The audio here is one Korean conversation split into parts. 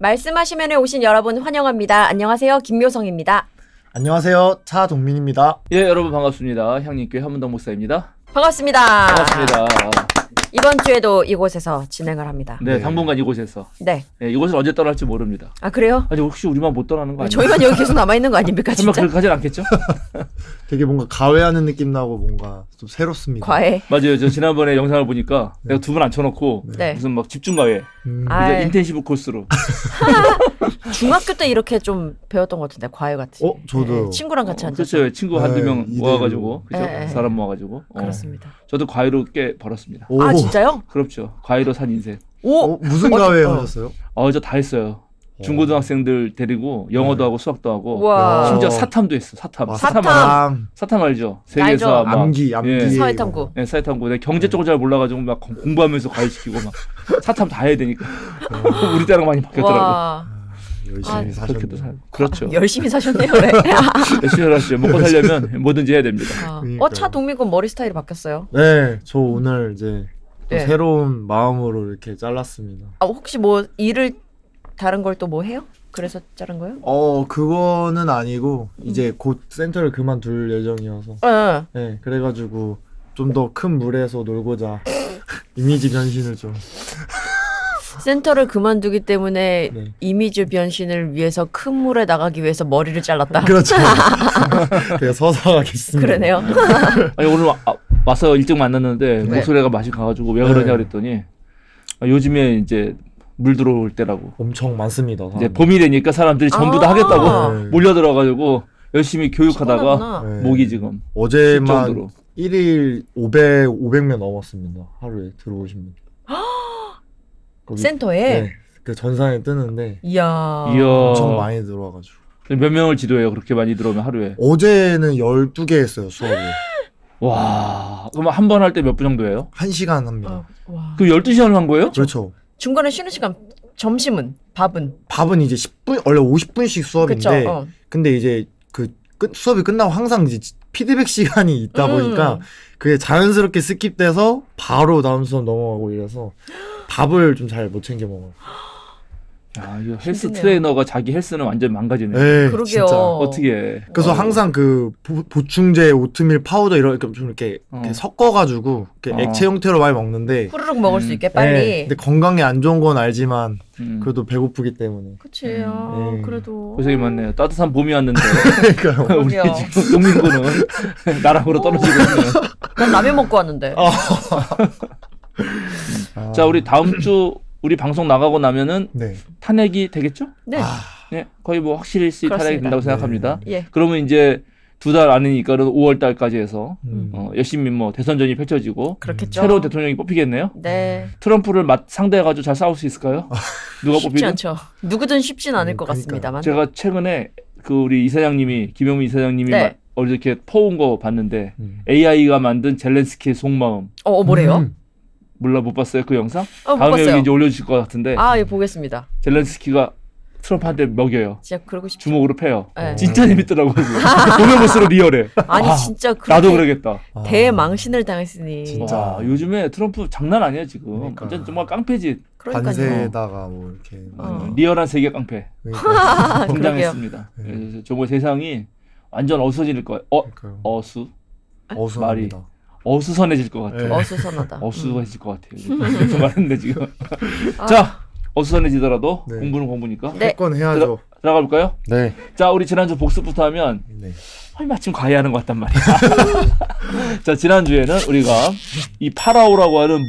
말씀하시면에 오신 여러분 환영합니다. 안녕하세요. 김묘성입니다. 안녕하세요. 차동민입니다. 예, 여러분 반갑습니다. 향림교회 한문덕 목사입니다. 반갑습니다. 반갑습니다. 이번 주에도 이곳에서 진행을 합니다. 네, 당분간 이곳에서. 네. 네, 이곳을 언제 떠날지 모릅니다. 아, 그래요? 아니 혹시 우리만 못 떠나는 거 아니에요? 저희만 여기 계속 남아있는 거 아닙니까, 설마 진짜? 그렇게 하진 않겠죠? 되게 뭔가 가외하는 느낌 나고 뭔가 좀 새롭습니다. 과외. 맞아요. 저 지난번에 영상을 보니까 내가 두 분 앉혀놓고 네. 무슨 막 집중과외, 아, 이제 인텐시브 코스로. 중학교 때 이렇게 좀 배웠던 것 같은데, 과외 같이. 저도요. 친구랑 같이 앉아서. 그렇죠. 친구 한두 명 네, 모아가지고, 그죠? 네. 사람 모아가지고. 그렇습니다. 저도 과외로 꽤 벌었습니다. 오, 아, 진짜요? 그렇죠. 과외로 산 인생. 오! 무슨 가외 하셨어요? 저 다 했어요. 중고등학생들 데리고 영어도 하고 수학도 하고 우와. 심지어 사탐도 했어. 사탐. 사탐. 사탐 알죠? 알죠. 세계사 막 암기. 예. 사회탐구. 네, 사회탐구. 내가 경제 쪽을 잘 몰라가지고 막 공부하면서 과외시키고 막 사탐 다 해야 되니까 우리 때랑 많이 바뀌었더라고. 와. 열심히 그렇게도 사셨네요. 그렇죠. 열심히 사셨네요, 그래. 열심히 살았어요. 먹고 살려면 뭐든지 해야 됩니다. 그러니까요. 차 동민군 머리 스타일이 바뀌었어요. 네, 저 오늘 이제 또 네. 새로운 마음으로 이렇게 잘랐습니다. 아, 혹시 뭐 일을 다른 걸 또 뭐 해요? 그래서 자른 거예요? 그거는 아니고 이제 곧 센터를 그만둘 예정이어서. 네. 네, 그래가지고 좀 더 큰 물에서 놀고자 이미지 변신을 좀. 센터를 그만두기 때문에 네. 이미지 변신을 위해서 큰 물에 나가기 위해서 머리를 잘랐다. 그렇죠. 제가 서서 가겠습니다. 그러네요. 아니 오늘 와서 일찍 만났는데 네. 목소리가 맛이 가가지고 왜 그러냐 네. 그랬더니 요즘에 이제 물 들어올 때라고. 엄청 많습니다. 이제 사람이. 봄이 되니까 사람들이 전부 다 아. 하겠다고 네. 몰려들어가가지고 열심히 교육하다가 피곤하구나. 네. 목이 지금 쉴 어제만 정도로. 1일 500명 넘었습니다. 하루에 들어오신 분. 거기- 센터에? 네, 그 전산에 뜨는데 이야. 이야. 엄청 많이 들어와가지고. 몇 명을 지도해요? 그렇게 많이 들어오면 하루에. 어제는 12개 했어요, 수업을. 와, 그럼 한 번 할 때 몇 분 정도 해요? 1시간 합니다. 와. 그 12시간을 한 거예요? 그렇죠. 중간에 쉬는 시간, 점심은, 밥은. 밥은 이제 10분, 원래 50분씩 수업인데, 그쵸? 근데 이제 수업이 끝나고 항상 이제 피드백 시간이 있다 보니까 그게 자연스럽게 스킵돼서 바로 다음 수업 넘어가고 이래서 밥을 좀 잘 못 챙겨 먹어요. 야, 이거 헬스 힘드네요. 트레이너가 자기 헬스는 완전 망가지네. 네, 그러게요. 진짜. 어떻게 해? 그래서 항상 그 보충제, 오트밀, 파우더 이렇게 좀 이렇게 섞어가지고 이렇게 액체 형태로 많이 먹는데 후루룩 먹을 수 있게 빨리. 네, 근데 건강에 안 좋은 건 알지만 그래도 배고프기 때문에. 그치. 그래도. 고생이 많네요. 따뜻한 봄이 왔는데 그러니까요. 우리 그러게요. 지금 농민군은 나락으로 떨어지고 있네요. 난 라면 먹고 왔는데. 자, 우리 다음 주 우리 방송 나가고 나면은 네. 탄핵이 되겠죠? 네. 네, 거의 뭐 확실히 탄핵이 그렇습니다. 된다고 생각합니다. 예. 그러면 이제 2달 안이니까는 5월 달까지 해서 음. 열심히 뭐 대선전이 펼쳐지고 그렇겠죠. 새로운 대통령이 뽑히겠네요. 네. 트럼프를 상대해가지고 잘 싸울 수 있을까요? 누가 쉽지 뽑히든? 않죠. 누구든 쉽진 않을 것 그러니까요. 같습니다만. 제가 최근에 그 우리 이사장님이 김용민 이사장님이 네. 이렇게 퍼온 거 봤는데 음. AI가 만든 젤렌스키의 속마음 뭐래요? 몰라 못 봤어요 그 영상? 못 다음에 봤어요. 여기 이제 올려주실 것 같은데 예, 보겠습니다. 젤렌스키가 트럼프한테 먹여요. 진짜 그러고 싶죠. 주먹으로 패요. 네. 진짜 재밌더라고요. 보면 볼수록 리얼해. 아니, 진짜 그렇게 나도 그러겠다. 아, 대망신을 당했으니. 진짜. 와, 요즘에 트럼프 장난 아니야 지금. 그러니까. 완전 정말 깡패지. 그러니까요. 관세에다가 뭐 이렇게 리얼한 세계 깡패. 그러니까. 그러게요. 등장했습니다. 네. 그래서 정말 세상이 완전 어수선해질 거예요. 그러니까요. 어수선합니다. 어수선해질 것 같아요. 네. 어수선하다. 어수선해질 것 같아요. 이렇게 말했는데 지금. 자, 어수선해지더라도 네. 공부는 공부니까. 네. 건 해야죠. 들어가 볼까요? 네. 자, 우리 지난주 복습부터 하면 네. 마침 과외하는 것 같단 말이야. 자, 지난주에는 우리가 이 파라오라고 하는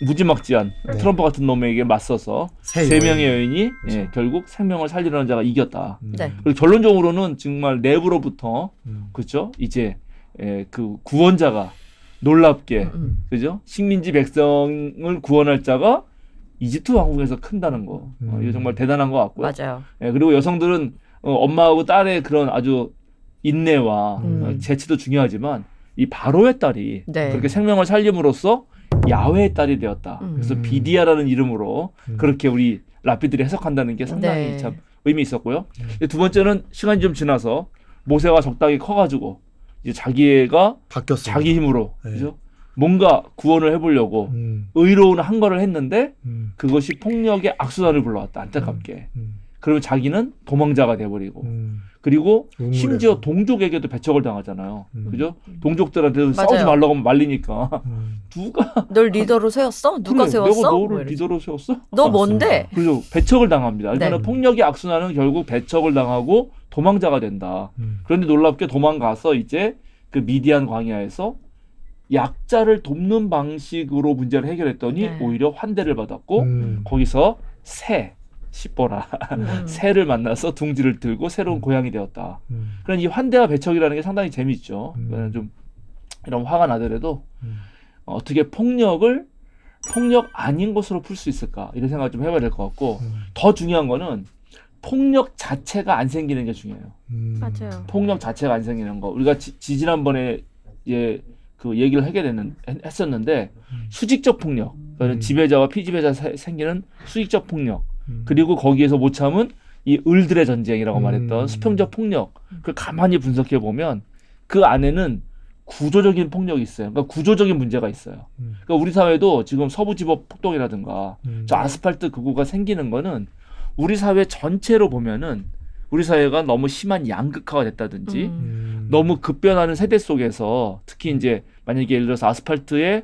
무지막지한 네. 트럼프 같은 놈에게 맞서서 세 세 명의 여인. 여인이 그렇죠. 결국 생명을 살리려는 자가 이겼다. 네. 그리고 결론적으로는 정말 내부로부터 그렇죠? 이제 그 구원자가 놀랍게 그죠? 식민지 백성을 구원할 자가 이집트 왕국에서 큰다는 거. 이거 정말 대단한 것 같고요. 맞아요. 그리고 여성들은 엄마하고 딸의 그런 아주 인내와 재치도 중요하지만 이 바로의 딸이 네. 그렇게 생명을 살림으로써 야훼의 딸이 되었다. 그래서 비디아라는 이름으로 그렇게 우리 랍비들이 해석한다는 게 상당히 네. 참 의미 있었고요. 두 번째는 시간이 좀 지나서 모세가 적당히 커가지고 이제 자기가 바뀌었어요. 자기 힘으로 네. 그죠? 뭔가 구원을 해보려고 의로운 한 거를 했는데 그것이 폭력의 악순환을 불러왔다. 안타깝게. 그러면 자기는 도망자가 돼버리고 그리고 우물에서. 심지어 동족에게도 배척을 당하잖아요. 그죠? 동족들한테 맞아요. 싸우지 말라고 하면 말리니까 누가 널 리더로 세웠어? 누가 그래, 세웠어? 내가 뭐 너를 이러지. 리더로 세웠어? 너 뭔데? 그래서 배척을 당합니다. 그러니까 네. 폭력의 악순환은 결국 배척을 당하고 도망자가 된다. 그런데 놀랍게 도망가서 이제 그 미디안 광야에서 약자를 돕는 방식으로 문제를 해결했더니 네. 오히려 환대를 받았고 거기서 새 시보라 새를 만나서 둥지를 들고 새로운 고향이 되었다. 그런 이 환대와 배척이라는 게 상당히 재밌죠. 좀 이런 화가 나더라도 어떻게 폭력 아닌 것으로 풀 수 있을까 이런 생각을 좀 해봐야 될 것 같고 더 중요한 거는 폭력 자체가 안 생기는 게 중요해요. 맞아요. 폭력 자체가 안 생기는 거. 우리가 지난번에 그 얘기를 했었는데 수직적 폭력, 그러니까 지배자와 피지배자 생기는 수직적 폭력. 그리고 거기에서 못 참은 이 을들의 전쟁이라고 말했던 수평적 폭력. 그걸 가만히 분석해 보면 그 안에는 구조적인 폭력이 있어요. 그러니까 구조적인 문제가 있어요. 그러니까 우리 사회도 지금 서부지법 폭동이라든가 저 아스팔트 극우가 생기는 거는 우리 사회 전체로 보면은 우리 사회가 너무 심한 양극화가 됐다든지 너무 급변하는 세대 속에서 특히 이제 만약에 예를 들어서 아스팔트에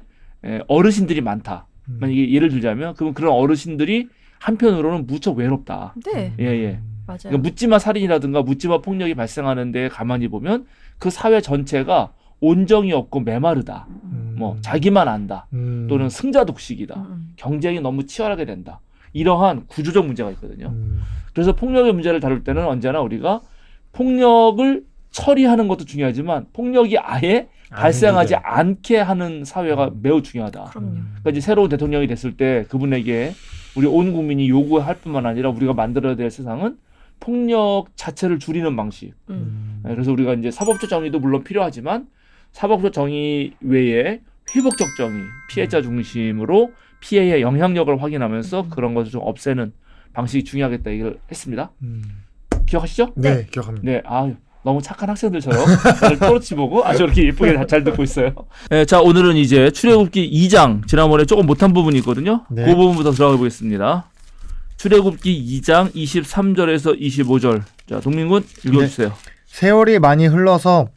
어르신들이 많다. 만약에 예를 들자면 그러면 그런 어르신들이 한편으로는 무척 외롭다. 네. 예. 맞아요. 그러니까 묻지마 살인이라든가 묻지마 폭력이 발생하는데 가만히 보면 그 사회 전체가 온정이 없고 메마르다. 뭐 자기만 안다. 또는 승자 독식이다. 경쟁이 너무 치열하게 된다. 이러한 구조적 문제가 있거든요. 그래서 폭력의 문제를 다룰 때는 언제나 우리가 폭력을 처리하는 것도 중요하지만 폭력이 아예 발생하지 않게 하는 사회가 매우 중요하다. 그럼요. 그러니까 이제 새로운 대통령이 됐을 때 그분에게 우리 온 국민이 요구할 뿐만 아니라 우리가 만들어야 될 세상은 폭력 자체를 줄이는 방식. 그래서 우리가 이제 사법적 정의도 물론 필요하지만 사법적 정의 외에 회복적 정의, 피해자 중심으로 피해의 영향력을 확인하면서 그런 것을 좀 없애는 방식이 중요하겠다 얘기를 했습니다. 기억하시죠? 네, 기억합니다. 네, 너무 착한 학생들처럼 나를 또렷이 보고 아주 이렇게 예쁘게 잘 듣고 있어요. 네, 자 오늘은 이제 출애굽기 2장 지난번에 조금 못한 부분이 있거든요. 네. 그 부분부터 들어가 보겠습니다. 출애굽기 2장 23절에서 25절. 자 동민군 읽어주세요. 세월이 많이 흘러서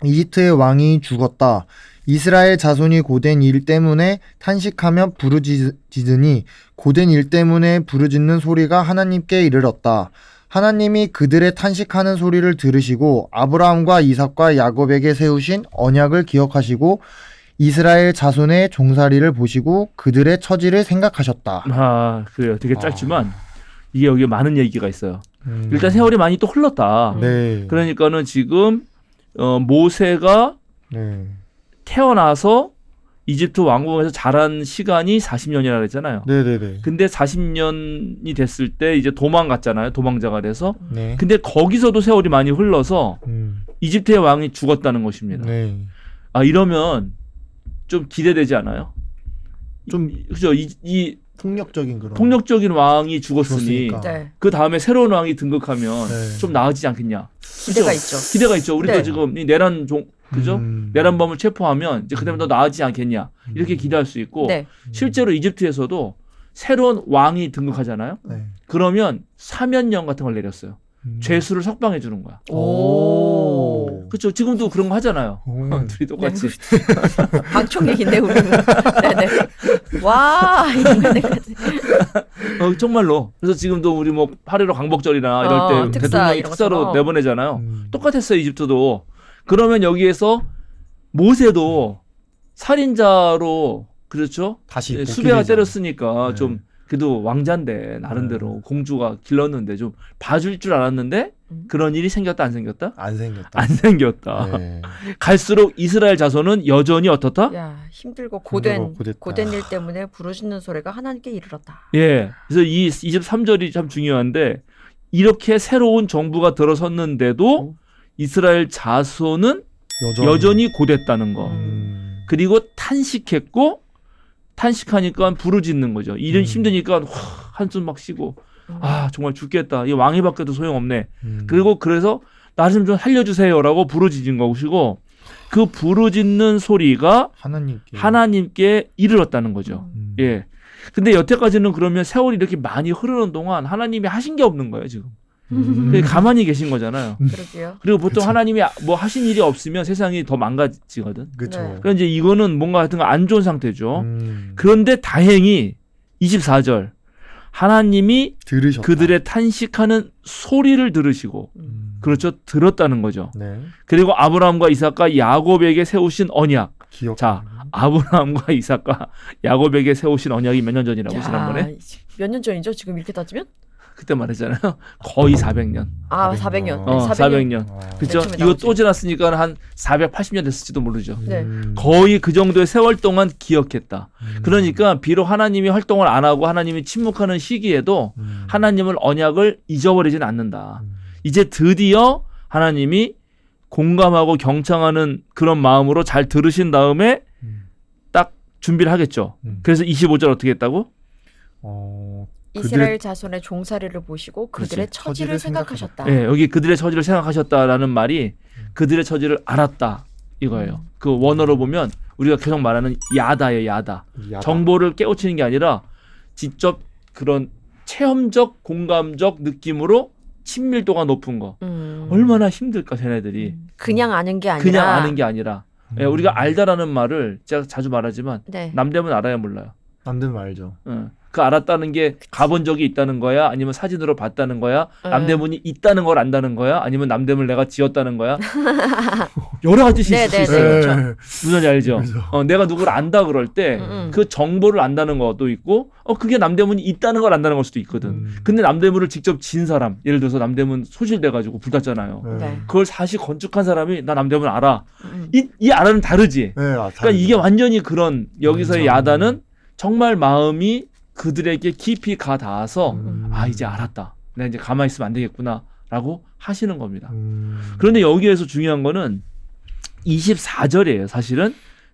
이집트의 왕이 죽었다. 이스라엘 자손이 고된 일 때문에 탄식하며 부르짖으니 고된 일 때문에 부르짖는 소리가 하나님께 이르렀다. 하나님이 그들의 탄식하는 소리를 들으시고 아브라함과 이삭과 야곱에게 세우신 언약을 기억하시고 이스라엘 자손의 종살이를 보시고 그들의 처지를 생각하셨다. 그래요. 되게 짧지만 이게 여기 많은 얘기가 있어요. 일단 세월이 많이 또 흘렀다. 네. 그러니까는 지금 모세가 네. 태어나서 이집트 왕궁에서 자란 시간이 40년이라 그랬잖아요. 네네네. 근데 40년이 됐을 때 이제 도망갔잖아요. 도망자가 돼서. 네. 근데 거기서도 세월이 많이 흘러서 이집트의 왕이 죽었다는 것입니다. 네. 이러면 좀 기대되지 않아요? 좀 그죠? 이 폭력적인 그런. 폭력적인 왕이 죽었으니 죽었으니까. 네. 그 다음에 새로운 왕이 등극하면 네. 좀 나아지지 않겠냐? 기대가 그죠? 있죠. 기대가 있죠. 우리도 네. 지금 이 내란 그죠? 내란범을 체포하면 이제 그다음에 더 나아지지 않겠냐? 이렇게 기대할 수 있고 네. 실제로 이집트에서도 새로운 왕이 등극하잖아요. 네. 그러면 사면령 같은 걸 내렸어요. 죄수를 석방해 주는 거야. 오. 그렇죠. 지금도 그런 거 하잖아요. 오. 둘이 똑같이. 방청객인데 우리는. 네네. 와 이런 데까지. 정말로. 그래서 지금도 우리 뭐 8.15 강복절이나 이럴 때 특사 대통령이 이런 특사로 것처럼. 내보내잖아요. 똑같았어요. 이집트도. 그러면 여기에서 모세도 살인자로 그렇죠. 다시 예, 복귀 수배가 되잖아요. 때렸으니까 네. 좀 그래도 왕자인데 나름대로 공주가 길렀는데 좀 봐줄 줄 알았는데 그런 일이 생겼다 안 생겼다? 안 생겼다. 안 생겼다. 네. 갈수록 이스라엘 자손은 여전히 어떻다? 야 힘들고 고됐다. 고된 일 때문에 부르짖는 소리가 하나님께 이르렀다. 예. 그래서 이 23절이 참 중요한데 이렇게 새로운 정부가 들어섰는데도 이스라엘 자손은 여전히 고됐다는 거. 그리고 탄식했고 탄식하니까 부르짖는 거죠. 일은 힘드니까 한숨 막 쉬고 정말 죽겠다. 이 왕이 바뀌어도 소용없네. 그리고 그래서 나 좀 살려주세요라고 부르짖은 것이고 그 부르짖는 소리가 하나님께. 하나님께 이르렀다는 거죠. 음. 예. 근데 여태까지는 그러면 세월이 이렇게 많이 흐르는 동안 하나님이 하신 게 없는 거예요, 지금. 가만히 계신 거잖아요. 그러게요. 그리고 보통 그쵸. 하나님이 뭐 하신 일이 없으면 세상이 더 망가지거든. 그렇죠. 네. 그러니까 이제 이거는 뭔가 하여튼 안 좋은 상태죠. 음. 그런데 다행히 24절 하나님이 들으셨다. 그들의 탄식하는 소리를 들으시고 그렇죠. 들었다는 거죠. 네. 그리고 아브라함과 이삭과 야곱에게 세우신 언약. 기억. 자, 아브라함과 이삭과 야곱에게 세우신 언약이 몇 년 전이라고 지난번에 몇 년 전이죠? 지금 이렇게 따지면? 그때 말했잖아요. 거의 400년. 아, 400년. 400년. 400년. 아. 그죠? 맨 처음에 이거 나오지. 또 지났으니까 한 480년 됐을지도 모르죠. 네. 거의 그 정도의 세월 동안 기억했다. 음. 그러니까 비록 하나님이 활동을 안 하고 하나님이 침묵하는 시기에도 하나님을 언약을 잊어버리진 않는다. 이제 드디어 하나님이 공감하고 경청하는 그런 마음으로 잘 들으신 다음에 딱 준비를 하겠죠. 그래서 25절 어떻게 했다고? 이스라엘 자손의 종살이를 보시고 그들의 그렇지. 처지를 생각하셨다. 네, 여기 그들의 처지를 생각하셨다라는 말이 그들의 처지를 알았다 이거예요. 그 원어로 보면 우리가 계속 말하는 야다예요, 야다. 정보를 깨우치는 게 아니라 직접 그런 체험적, 공감적 느낌으로 친밀도가 높은 거. 얼마나 힘들까, 쟤네들이. 그냥 아는 게 아니라. 그냥 아는 게 아니라. 예, 우리가 알다라는 말을 제가 자주 말하지만 네. 남대문 알아야 몰라요. 남들은 알죠. 그 알았다는 게 가본 적이 있다는 거야? 아니면 사진으로 봤다는 거야? 남대문이 있다는 걸 안다는 거야? 아니면 남대문을 내가 지었다는 거야? 여러 가지 뜻이 있을 수 네, 있어요. 네, 그렇죠. 무슨 말인지 알죠? 그렇죠. 내가 누구를 안다 그럴 때 그 정보를 안다는 것도 있고 그게 남대문이 있다는 걸 안다는 걸 수도 있거든. 근데 남대문을 직접 진 사람, 예를 들어서 남대문 소실돼가지고 불탔잖아요. 네. 그걸 사실 건축한 사람이 나 남대문 알아. 이 알아는 다르지. 그러니까 이게 완전히 그런 여기서의 야다는 정말 마음이 그들에게 깊이 가 닿아서 아 이제 알았다. 내가 이제 가만히 있으면 안 되겠구나라고 하시는 겁니다. 그런데 여기에서 중요한 거는 24절이에요. 사실은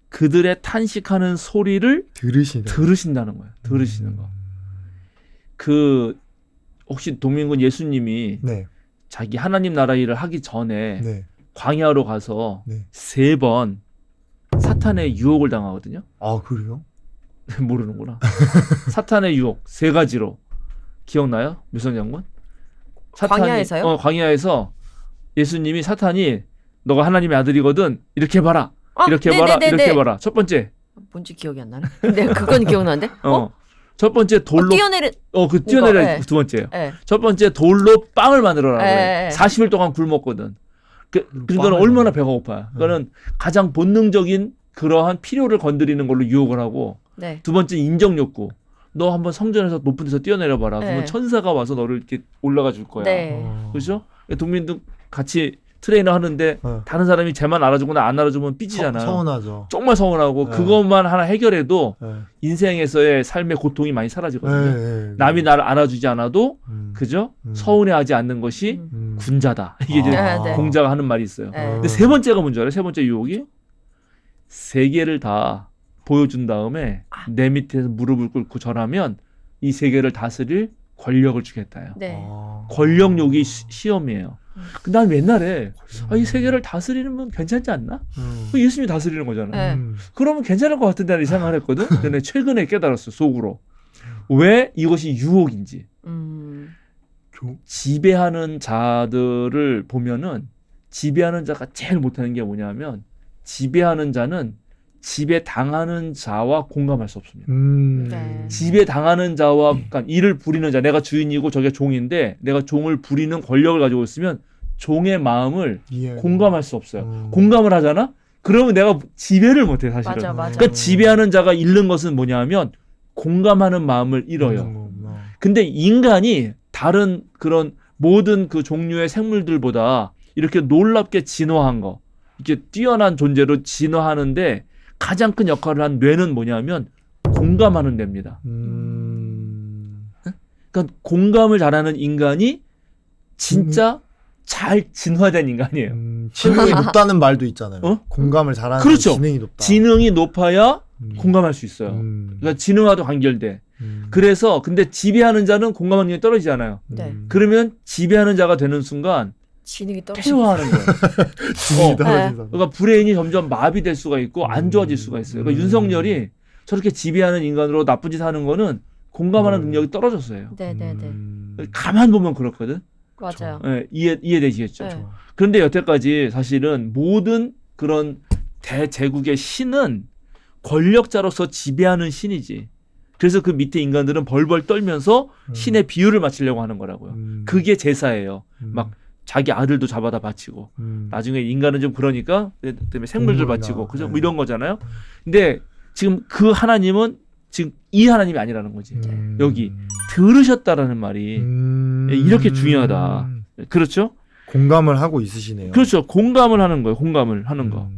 그들의 탄식하는 소리를 들으신다는 거예요. 들으시는 거. 그 혹시 동민군 예수님이 네. 자기 하나님 나라 일을 하기 전에 네. 광야로 가서 네. 3번 사탄의 유혹을 당하거든요. 아 그래요? 모르는구나. 사탄의 유혹 3가지로 기억나요? 묘선 장군? 광야에서요? 광야에서 예수님이 사탄이 너가 하나님의 아들이거든 이렇게 해봐라. 이렇게 해봐라. 네네네네. 이렇게 해봐라. 첫 번째. 뭔지 기억이 안 나네. 근데 그건 기억나는데? 첫 번째 돌로 뛰어내려. 그 뛰어내려 네. 두 번째예요. 네. 첫 번째 돌로 빵을 만들어라. 네. 40일 동안 굶었거든. 그러니까 빵을 얼마나 배가 고파요. 그거는 가장 본능적인 그러한 필요를 건드리는 걸로 유혹을 하고 네. 두 번째 인정 욕구. 너 한번 성전에서 높은 데서 뛰어내려 봐라. 그러면 네. 천사가 와서 너를 이렇게 올라가 줄 거야. 네. 그렇죠? 동민도 같이 트레이너 하는데 다른 사람이 쟤만 알아주고 나 안 알아주면 삐지잖아요. 서운하죠. 정말 서운하고 네. 그것만 하나 해결해도 네. 인생에서의 삶의 고통이 많이 사라지거든요. 네. 남이 나를 알아주지 않아도 그죠? 서운해하지 않는 것이 군자다. 이게 이제 네, 네. 공자가 하는 말이 있어요. 네. 근데 세 번째가 뭔지 알아요? 세 번째 유혹이 세 개를 다 보여준 다음에 내 밑에서 무릎을 꿇고 절하면 이 세계를 다스릴 권력을 주겠다요. 네. 권력욕이 시험이에요. 난 옛날에 이 세계를 다스리면 괜찮지 않나? 예수님이 다스리는 거잖아요. 네. 그러면 괜찮을 것 같은데 나는 이 생각을 했거든. 근데 최근에 깨달았어 속으로. 왜 이것이 유혹인지. 지배하는 자들을 보면은 지배하는 자가 제일 못하는 게 뭐냐면 지배하는 자는 지배당하는 자와 공감할 수 없습니다. 네. 지배당하는 자와 그러니까 일을 부리는 자, 내가 주인이고 저게 종인데 내가 종을 부리는 권력을 가지고 있으면 종의 마음을 공감할 수 없어요. 공감을 하잖아? 그러면 내가 지배를 못해 사실은. 맞아, 맞아. 그러니까 지배하는 자가 잃는 것은 뭐냐면 공감하는 마음을 잃어요. 근데 인간이 다른 그런 모든 그 종류의 생물들보다 이렇게 놀랍게 진화한 거, 이렇게 뛰어난 존재로 진화하는데 가장 큰 역할을 한 뇌는 뭐냐면 공감하는 데입니다. 그러니까 공감을 잘하는 인간이 진짜 잘 진화된 인간이에요. 지능이 높다는 말도 있잖아요. 공감을 잘하는 그렇죠. 지능이 높다. 지능이 높아야 공감할 수 있어요. 그러니까 지능과도 관계돼. 그래서 근데 지배하는 자는 공감하는 게 떨어지잖아요. 네. 그러면 지배하는 자가 되는 순간 지능이 떨어지고 퇴화하는 거예요. 지능이 어. 떨어진 사람. 그러니까 브레인이 점점 마비될 수가 있고 안 좋아질 수가 있어요. 그러니까 윤석열이 저렇게 지배하는 인간으로 나쁜 짓 하는 거는 공감하는 능력이 떨어졌어요. 네네네. 가만 보면 그렇거든. 맞아요. 예, 이해되시겠죠. 네. 그런데 여태까지 사실은 모든 그런 대제국의 신은 권력자로서 지배하는 신이지. 그래서 그 밑에 인간들은 벌벌 떨면서 신의 비유를 맞추려고 하는 거라고요. 그게 제사예요. 막 자기 아들도 잡아다 바치고 나중에 인간은 좀 그러니까 때문에 생물들 동물이나, 바치고 그죠? 네. 뭐 이런 거잖아요. 근데 지금 그 하나님은 지금 이 하나님이 아니라는 거지. 여기 들으셨다라는 말이 이렇게 중요하다. 그렇죠? 공감을 하고 있으시네요. 그렇죠. 공감을 하는 거예요. 공감을 하는 거.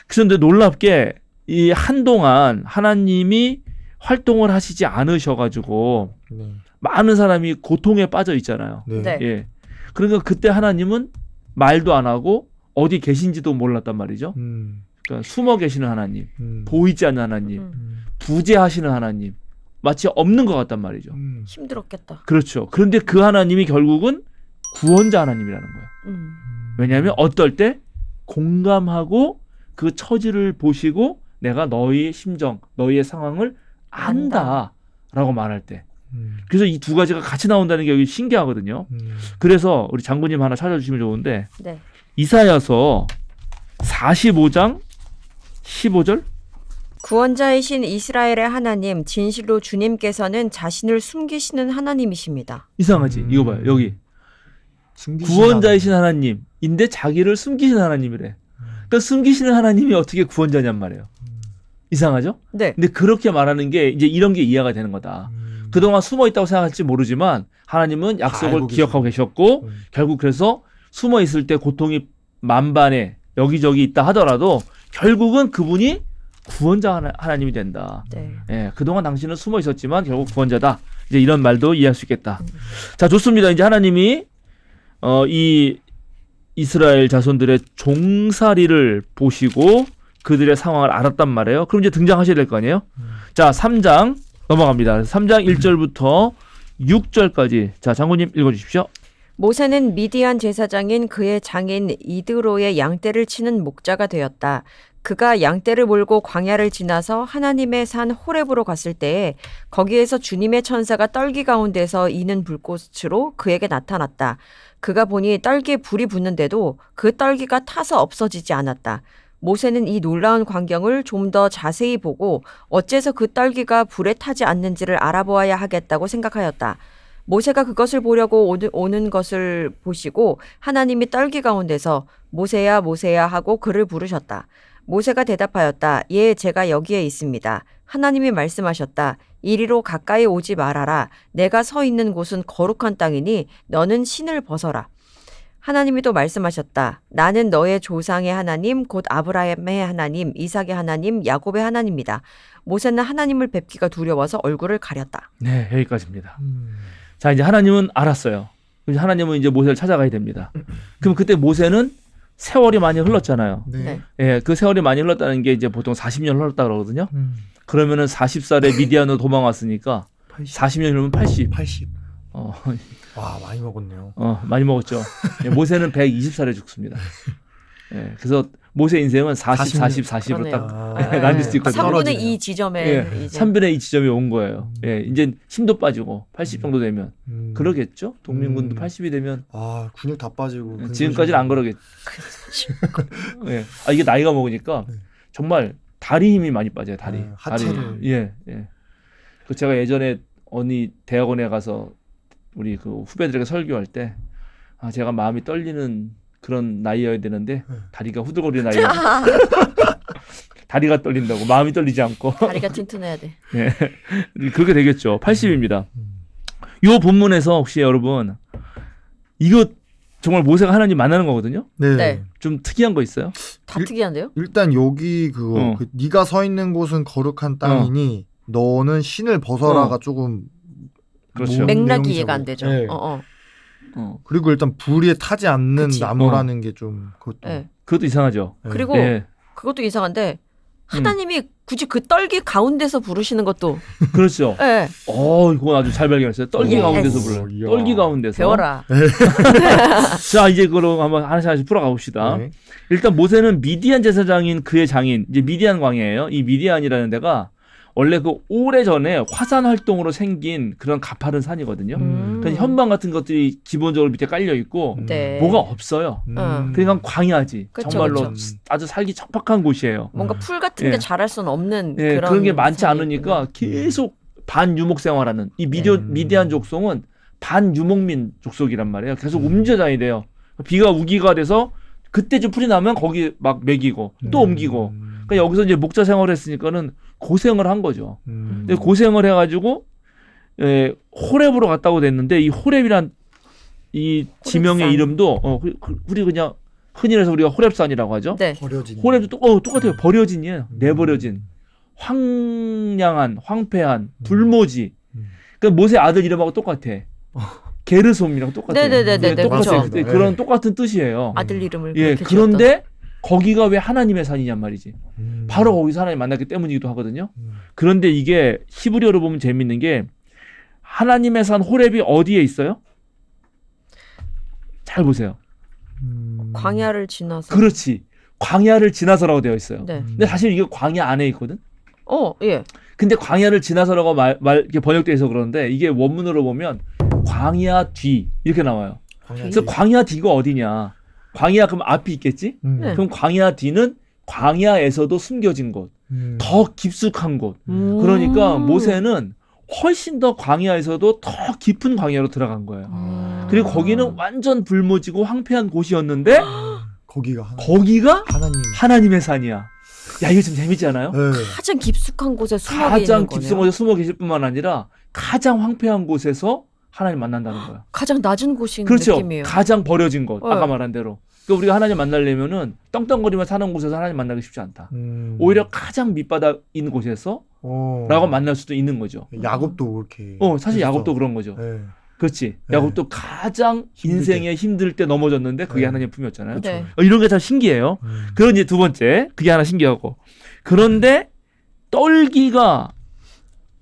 그런데 놀랍게 이 한동안 하나님이 활동을 하시지 않으셔가지고 네. 많은 사람이 고통에 빠져 있잖아요. 네. 네. 예. 그러니까 그때 하나님은 말도 안 하고 어디 계신지도 몰랐단 말이죠. 그러니까 숨어 계시는 하나님, 보이지 않는 하나님, 부재하시는 하나님, 마치 없는 것 같단 말이죠. 힘들었겠다. 그렇죠. 그런데 그 하나님이 결국은 구원자 하나님이라는 거예요. 왜냐하면 어떨 때 공감하고 그 처지를 보시고 내가 너희의 심정, 너희의 상황을 안다라고 말할 때. 그래서 이 두 가지가 같이 나온다는 게 여기 신기하거든요. 그래서 우리 장군님 하나 찾아주시면 좋은데 네. 이사야서 45장 15절 구원자이신 이스라엘의 하나님 진실로 주님께서는 자신을 숨기시는 하나님이십니다. 이상하지? 이거 봐요. 여기 구원자이신 하나님인데 자기를 숨기시는 하나님이래. 그러니까 숨기시는 하나님이 어떻게 구원자냔 말이에요. 이상하죠? 네. 근데 그렇게 말하는 게 이제 이런 게 이해가 되는 거다. 그동안 숨어 있다고 생각할지 모르지만 하나님은 약속을 알고 기억하고 계셨고 결국 그래서 숨어 있을 때 고통이 만반에 여기저기 있다 하더라도 결국은 그분이 구원자 하나님이 된다. 네. 예, 그동안 당신은 숨어 있었지만 결국 구원자다. 이제 이런 말도 이해할 수 있겠다. 자, 좋습니다. 이제 하나님이 이 이스라엘 자손들의 종살이를 보시고 그들의 상황을 알았단 말이에요. 그럼 이제 등장하셔야 될 거 아니에요? 자, 3장 넘어갑니다. 3장 1절부터 6절까지. 자, 장군님 읽어주십시오. 모세는 미디안 제사장인 그의 장인 이드로의 양떼를 치는 목자가 되었다. 그가 양떼를 몰고 광야를 지나서 하나님의 산 호렙으로 갔을 때에 거기에서 주님의 천사가 떨기 가운데서 이는 불꽃으로 그에게 나타났다. 그가 보니 떨기에 불이 붙는데도 그 떨기가 타서 없어지지 않았다. 모세는 이 놀라운 광경을 좀 더 자세히 보고 어째서 그 떨기가 불에 타지 않는지를 알아보아야 하겠다고 생각하였다. 모세가 그것을 보려고 오는 것을 보시고 하나님이 떨기 가운데서 모세야 모세야 하고 그를 부르셨다. 모세가 대답하였다. 예, 제가 여기에 있습니다. 하나님이 말씀하셨다. 이리로 가까이 오지 말아라. 내가 서 있는 곳은 거룩한 땅이니 너는 신을 벗어라. 하나님이 또 말씀하셨다. 나는 너의 조상의 하나님, 곧 아브라함의 하나님, 이삭의 하나님, 야곱의 하나님이다. 모세는 하나님을 뵙기가 두려워서 얼굴을 가렸다. 네, 여기까지입니다. 자, 이제 하나님은 알았어요. 이제 하나님은 이제 모세를 찾아가야 됩니다. 그럼 그때 모세는 세월이 많이 흘렀잖아요. 네. 예, 그 세월이 많이 흘렀다는 게 이제 보통 40년 흘렀다 그러거든요. 그러면은 40살에 미디안으로 도망왔으니까 40년 흐르면 80. 80. 어, 와, 많이 먹었네요. 많이 먹었죠. 예, 모세는 120살에 죽습니다. 예, 그래서 모세 인생은 40, 40, 40으로 그러네요. 딱 나뉠 수 있거든요. 3분의 2 지점에 예, 이제 3분의 2 지점이 온 거예요. 예, 이제 힘도 빠지고 80 정도 되면 그러겠죠. 동민군도 80이 되면 아, 근육 다 빠지고. 지금까지는 안 그러겠죠. 예, 이게 나이가 먹으니까 정말 다리 힘이 많이 빠져요. 다리. 네, 하체를. 다리. 예, 예. 그 제가 예전에 어느 대학원에 가서 우리 그 후배들에게 설교할 때 제가 마음이 떨리는 그런 나이여야 되는데 다리가 후들거리는 나이가 다리가 떨린다고 마음이 떨리지 않고 다리가 튼튼해야 돼. 네. 그렇게 되겠죠. 80입니다. 이 본문에서 혹시 여러분 이거 정말 모세가 하나님 만나는 거거든요. 네. 네. 좀 특이한 거 있어요? 다 특이한데요? 일단 여기 그거 어. 네가 서 있는 곳은 거룩한 땅이니 너는 신을 벗어라가 조금 그렇죠. 뭔 맥락이 내용인지 이해가 안 모르- 되죠. 네. 그리고 일단 불에 타지 않는 그치. 나무라는 게 좀 그것도. 네. 그것도 이상하죠. 네. 그리고 예. 그것도 이상한데 하나님이 굳이 그 떨기 가운데서 부르시는 것도 그렇죠. 예. 이건 아주 잘 발견했어요. 떨기 예스. 가운데서 불러요. 이야. 떨기 가운데서. 배워라. 자, 이제 그럼 한번 하나씩 풀어가 봅시다. 네. 일단 모세는 미디안 제사장인 그의 장인, 이제 미디안 광야예요. 이 미디안이라는 데가 원래 그 오래전에 화산 활동으로 생긴 그런 가파른 산이거든요. 그러니까 현방 같은 것들이 기본적으로 밑에 깔려 있고 네. 뭐가 없어요. 그러니까 광야지. 그쵸, 정말로 그쵸. 아주 살기 척박한 곳이에요. 뭔가 풀 같은 게 예. 자랄 수는 없는 예, 그런 게 많지 산이 않으니까 있구나. 계속 반유목 생활하는 이 미디안 족속은 반유목민 족속이란 말이에요. 계속 움직여 다니야 돼요. 비가 우기가 돼서 그때 좀 풀이 나면 거기 막 먹이고 또 옮기고. 그러니까 여기서 이제 목자 생활을 했으니까는 고생을 한 거죠. 근데 고생을 해가지고 호렙으로 갔다고 됐는데 이 호렙이란 이 지명의 호렙산. 이름도 우리 그냥 흔히 해서 우리가 호렙산이라고 하죠. 네. 버려진. 호렙도 똑같아요. 버려진이에요. 내버려진. 황량한, 황폐한, 불모지. 그러니까 모세 아들 이름하고 똑같아. 게르솜이랑 똑같아요. 네네네네, 똑같아요. 그렇죠. 네, 그런 똑같은 뜻이에요. 아들 이름을 예, 그렇게 그런데 거기가 왜 하나님의 산이냔 말이지. 바로 거기서 하나님 만났기 때문이기도 하거든요. 그런데 이게 히브리어로 보면 재밌는 게 하나님의 산 호렙이 어디에 있어요? 잘 보세요. 지었던 광야를 지나서. 그렇지. 광야를 지나서라고 되어 있어요. 네. 근데 사실 이게 광야 안에 있거든. 예. 근데 광야를 지나서라고 이렇게 번역돼 있어 그러는데 이게 원문으로 보면 광야 뒤 이렇게 나와요. 그래서 광야 뒤가 어디냐? 광야 그럼 앞이 있겠지? 네. 그럼 광야 뒤는 광야에서도 숨겨진 곳, 더 깊숙한 곳. 그러니까 모세는 훨씬 더 광야에서도 더 깊은 광야로 들어간 거예요. 그리고 거기는 완전 불모지고 황폐한 곳이었는데 거기가 하나님의 산이야. 야, 이거 좀 재밌지 않아요? 네. 가장 깊숙한 곳에 숨어 가장 있는 깊은 거네요. 곳에 숨어 계실 뿐만 아니라 가장 황폐한 곳에서 하나님 만난다는 거야. 가장 낮은 곳인 그렇죠. 느낌이에요. 가장 버려진 곳. 어. 아까 말한 대로. 그러니까 우리가 하나님 만나려면은 떵떵거리며 사는 곳에서 하나님 만나기 쉽지 않다. 오히려 가장 밑바닥 있는 곳에서 라고 만날 수도 있는 거죠. 야곱도 그렇게. 사실 그랬어. 야곱도 그런 거죠. 네. 그렇지. 네. 야곱도 가장 인생에 힘들 때 넘어졌는데 그게 네. 하나님 품이었잖아요. 네. 이런 게 참 신기해요. 그런 이제 두 번째, 그게 하나 신기하고. 그런데 떨기가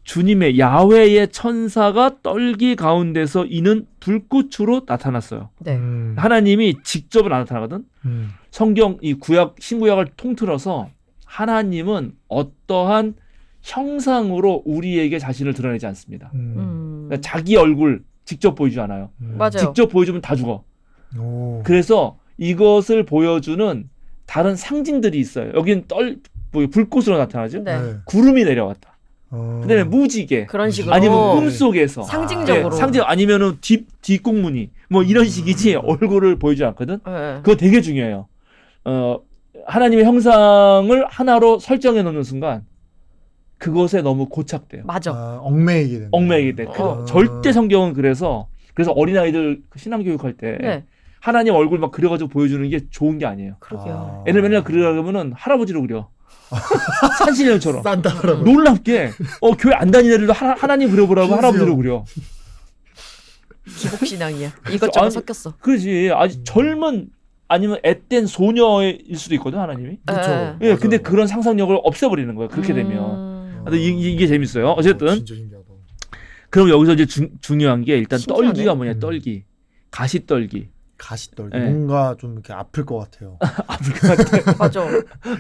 주님의 야훼의 천사가 떨기 가운데서 이는 불꽃으로 나타났어요. 네. 하나님이 직접은 안 나타나거든. 성경 이 구약 신구약을 통틀어서 하나님은 어떠한 형상으로 우리에게 자신을 드러내지 않습니다. 그러니까 자기 얼굴 직접 보이지 않아요. 맞아요. 직접 보여주면 다 죽어. 오. 그래서 이것을 보여주는 다른 상징들이 있어요. 여기는 불꽃으로 나타나죠. 네. 구름이 내려왔다. 어. 그다음에 무지개. 그런 식으로 아니면 꿈속에서. 상징적으로. 상징 아니면은 뒷공무니 뭐 이런 식이지 얼굴을 보이지 않거든. 네. 그거 되게 중요해요. 하나님의 형상을 하나로 설정해 놓는 순간 그것에 너무 고착돼요. 맞아. 얽매이게 된다. 얽매이게 돼. 절대 성경은 그래서 어린아이들 신앙교육할 때 네. 하나님 얼굴 막 그려가지고 보여주는 게 좋은 게 아니에요. 그러게요. 애를 맨날 그리려면은 할아버지로 그려. 산신령처럼. 산타 할아버지. 놀랍게 교회 안 다니는 애들도 하나님 그려보라고 할아버지로 그려. 기복신앙이야. 이것저것 아니, 섞였어. 그렇지. 아직 젊은 아니면 앳된 소녀일 수도 있거든 하나님이. 그렇죠. 예, 근데 그런 상상력을 없애버리는 거예요. 그렇게 되면. 근데 이게 재밌어요. 어쨌든 진짜 신기하다. 그럼 여기서 이제 중요한 게 일단 신기하네. 떨기가 뭐냐? 떨기, 가시떨기. 가시떨기. 네. 뭔가 좀 이렇게 아플 것 같아요. 아플 것 같아. 맞아.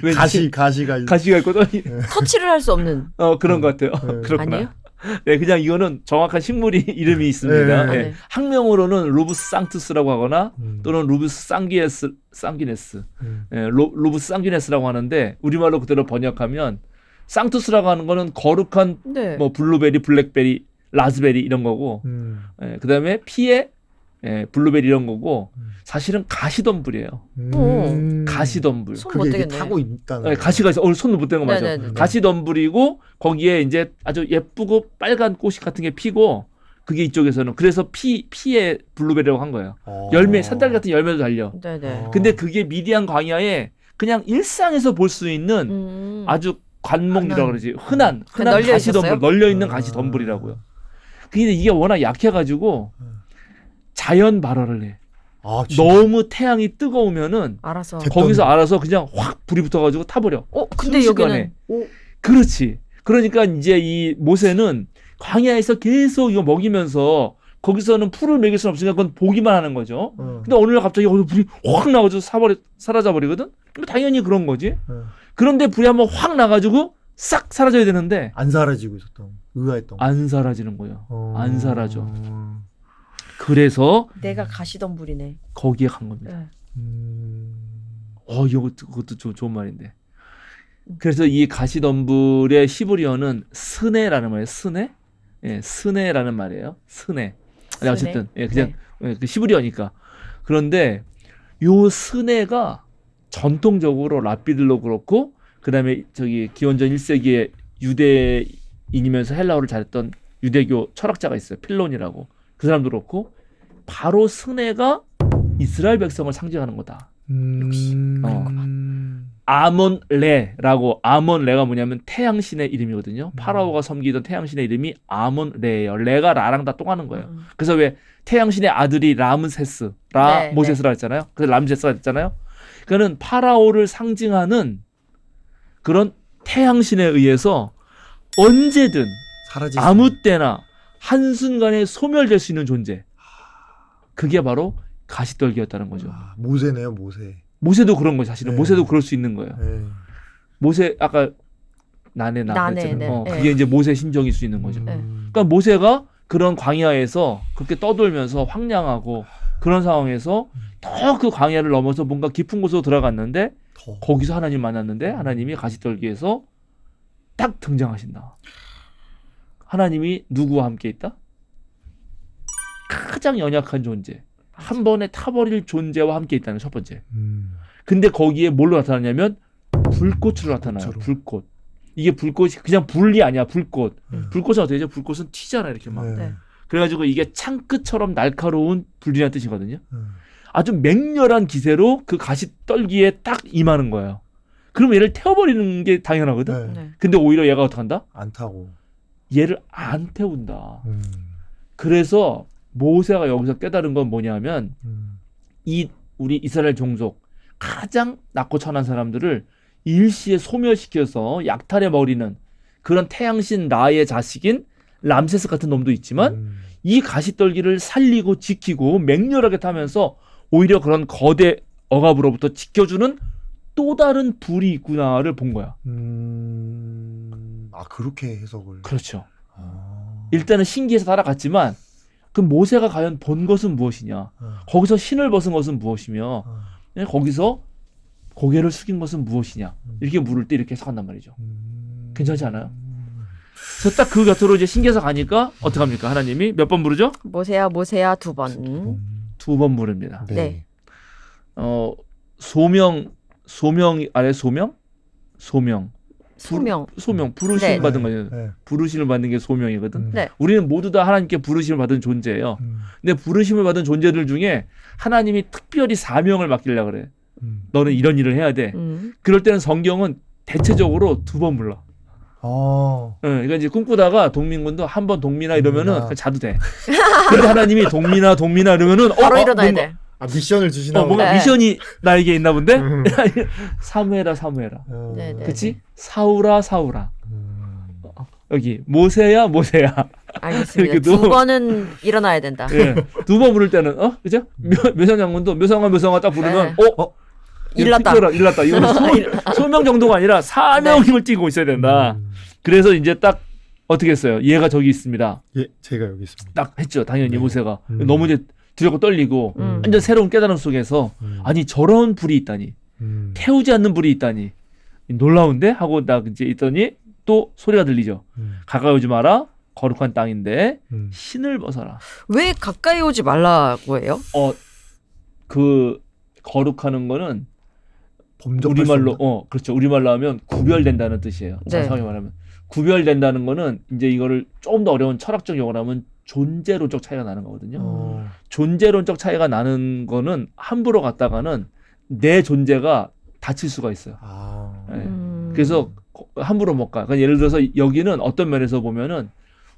왠지 가시가 가시가 있고 떨기. 터치를 할 수 없는. 그런 것 같아요. 네. 그렇구나. 아니에요? 네, 그냥 이거는 정확한 식물이 이름이 있습니다. 네. 예. 네. 학명으로는 루브스 상투스라고 하거나 음. 또는 루브스 상기네스, 루브스 상기네스라고 하는데 우리말로 그대로 번역하면 상투스라고 하는 거는 거룩한 네. 뭐 블루베리, 블랙베리, 라즈베리 이런 거고, 그다음에 피에 블루베리 이런 거고, 사실은 가시덤불이에요. 가시덤불. 손 못 그게 이게 대겠네. 타고 있다는. 네, 가시가 있어. 손도 못 대는 거 맞아. 네네네. 가시덤불이고 거기에 이제 아주 예쁘고 빨간 꽃이 같은 게 피고 그게 이쪽에서는 그래서 피에 블루베리라고 한 거예요. 열매, 산딸 같은 열매도 달려. 네네. 근데 그게 미디안 광야에 그냥 일상에서 볼 수 있는 아주 관목이라고 그러지. 흔한 널려 가시덤불, 있었어요? 널려 있는 가시덤불이라고요. 근데 이게 워낙 약해가지고 자연 발화를 해. 아, 진짜? 너무 태양이 뜨거우면은 알아서. 거기서 알아서 그냥 확 불이 붙어가지고 타버려. 근데 순식간에. 여기는 그렇지. 그러니까 이제 이 모세는 광야에서 계속 이거 먹이면서 거기서는 풀을 먹일 수는 없으니까 그건 보기만 하는 거죠. 근데 어느 날 갑자기 불이 확 나가지고 사라져버리거든? 그럼 당연히 그런 거지. 그런데 불이 한번 확 나가지고 싹 사라져야 되는데 안 사라지고 있었던 의아했던 안 사라지는 거예요. 안 사라져. 그래서 내가 가시던 불이네. 거기에 간 겁니다. 네. 그것도 좋은 말인데. 그래서 이 가시덤불의 시브리어는 스네라는 말이에요. 스네? 예, 스네라는 말이에요. 스네. 아니, 어쨌든 예, 그냥 그 시브리어니까. 그런데 요 스네가 전통적으로 랍비들도 그렇고 그다음에 저기 기원전 1세기에 유대인이면서 헬라어를 잘했던 유대교 철학자가 있어요. 필론이라고. 그 사람도 그렇고 바로 스네가 이스라엘 백성을 상징하는 거다. 아몬레라고 아몬레가 뭐냐면 태양신의 이름이거든요. 파라오가 섬기던 태양신의 이름이 아몬레예요. 레가 라랑 다 통하는 거예요. 그래서 왜 태양신의 아들이 라므세스, 네, 모세스라 했잖아요. 그래서 람세스가 됐잖아요. 그러니까는 파라오를 상징하는 그런 태양신에 의해서 언제든 아무 때나 한순간에 소멸될 수 있는 존재. 그게 바로 가시떨기였다는 거죠. 모세네요, 모세. 모세도 그런 거죠. 사실은 네. 모세도 그럴 수 있는 거예요. 네. 모세 아까 나네 그랬잖아요. 네. 그게 이제 모세 신정일 수 있는 거죠. 네. 그러니까 모세가 그런 광야에서 그렇게 떠돌면서 황량하고 그런 상황에서 더 그 광야를 넘어서 뭔가 깊은 곳으로 들어갔는데 거기서 하나님 만났는데 하나님이 가시떨기에서 딱 등장하신다. 하나님이 누구와 함께 있다? 가장 연약한 존재. 한 번에 타버릴 존재와 함께 있다는 첫 번째. 근데 거기에 뭘로 나타나냐면 불꽃으로 나타나요. 불꽃으로. 불꽃. 이게 불꽃이 그냥 불이 아니야. 불꽃. 불꽃은 어떻게 되죠? 불꽃은 튀잖아요. 이렇게 막. 네. 그래가지고 이게 창끝처럼 날카로운 불이라는 뜻이거든요. 아주 맹렬한 기세로 그 가시떨기에 딱 임하는 거예요. 그럼 얘를 태워버리는 게 당연하거든. 네. 근데 오히려 얘가 어떻게 한다? 안 타고. 얘를 안 태운다. 그래서 모세가 여기서 깨달은 건 뭐냐면 이 우리 이스라엘 종족 가장 낮고 천한 사람들을 일시에 소멸시켜서 약탈해 버리는 그런 태양신 라의 자식인 람세스 같은 놈도 있지만 이 가시떨기를 살리고 지키고 맹렬하게 타면서 오히려 그런 거대 억압으로부터 지켜주는 또 다른 불이 있구나를 본 거야. 그렇게 해석을. 그렇죠. 일단은 신기해서 따라갔지만 그 모세가 과연 본 것은 무엇이냐? 거기서 신을 벗은 것은 무엇이며 거기서 고개를 숙인 것은 무엇이냐? 이렇게 물을 때 이렇게 해석한단 말이죠. 괜찮지 않아요? 그래서 딱 그 곁으로 이제 신기해서 가니까 어떡합니까? 하나님이 몇 번 부르죠? 모세야 2번. 2번 부릅니다. 네. 소명 아래 소명 부르심 네. 받은 거죠. 네. 부르심을 받는 게 소명이거든. 네. 우리는 모두 다 하나님께 부르심을 받은 존재예요. 근데 부르심을 받은 존재들 중에 하나님이 특별히 사명을 맡기려고 그래. 너는 이런 일을 해야 돼. 그럴 때는 성경은 대체적으로 2번 불러. 그러니까 이제 꿈꾸다가 동민군도 한 번 동민아 이러면은 그냥 자도 돼. 근데 하나님이 동민아 이러면은 바로 일어나야 뭔가, 돼. 미션을 주시나 뭔가 네. 미션이 나에게 있나 본데? 사무해라. 네. 그치? 사우라. 여기 모세야. 알겠습니다. 이렇게 2번은 일어나야 된다. 예. 2번 부를 때는 그죠? 묘상 장군도 묘상아 딱 부르면 네. 일났다. 일났다. 이거는 소명 정도가 아니라 사명 힘을 띠고 있어야 된다. 그래서 이제 딱 어떻게 했어요? 얘가 저기 있습니다. 예, 제가 여기 있습니다. 딱 했죠. 당연히 네. 모세가 너무 이제 두렵고 떨리고 완전 새로운 깨달음 속에서 아니 저런 불이 있다니 태우지 않는 불이 있다니 놀라운데 하고 나 이제 있더니 또 소리가 들리죠. 가까이 오지 마라. 거룩한 땅인데 신을 벗어라. 왜 가까이 오지 말라고 해요? 그 거룩하는 거는 범접할 우리말로 그렇죠. 우리말로 하면 구별된다는 뜻이에요. 네. 정확하게 말하면 구별된다는 거는 이제 이거를 조금 더 어려운 철학적 용어로 하면 존재론적 차이가 나는 거거든요. 존재론적 차이가 나는 거는 함부로 갔다가는 내 존재가 다칠 수가 있어요. 네. 그래서 함부로 못 가. 그러니까 예를 들어서 여기는 어떤 면에서 보면은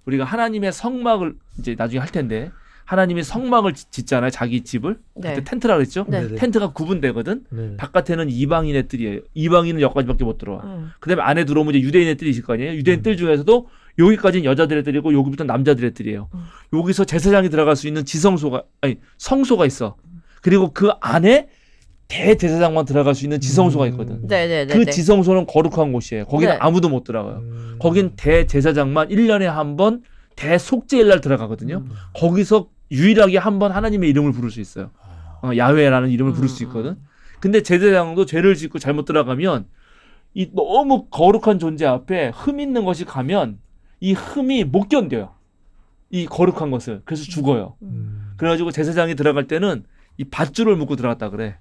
우리가 하나님의 성막을 이제 나중에 할 텐데 하나님이 성막을 짓잖아요. 자기 집을. 네. 그때 텐트라 그랬죠. 네. 네네. 텐트가 구분되거든. 네. 바깥에는 이방인의 뜰이에요. 이방인은 여기까지밖에 못 들어와. 음. 그다음에 안에 들어오면 이제 유대인의 뜰이 있을 거 아니에요. 유대인 뜰 중에서도 여기까지는 여자들의 뜰이고 여기부터 남자들의 뜰이에요. 여기서 제사장이 들어갈 수 있는 성소가 있어. 그리고 그 안에 대제사장만 들어갈 수 있는 지성소가 있거든. 네네네. 그 지성소는 거룩한 곳이에요. 거기는 네. 아무도 못 들어가요. 거긴 대제사장만 1년에 한 번 대속죄일 날 들어가거든요. 거기서 유일하게 한 번 하나님의 이름을 부를 수 있어요. 야훼라는 이름을 부를 수 있거든. 근데 제사장도 죄를 짓고 잘못 들어가면 이 너무 거룩한 존재 앞에 흠 있는 것이 가면 이 흠이 못 견뎌요. 이 거룩한 것을. 그래서 죽어요. 그래가지고 제사장이 들어갈 때는 이 밧줄을 묶고 들어갔다 그래.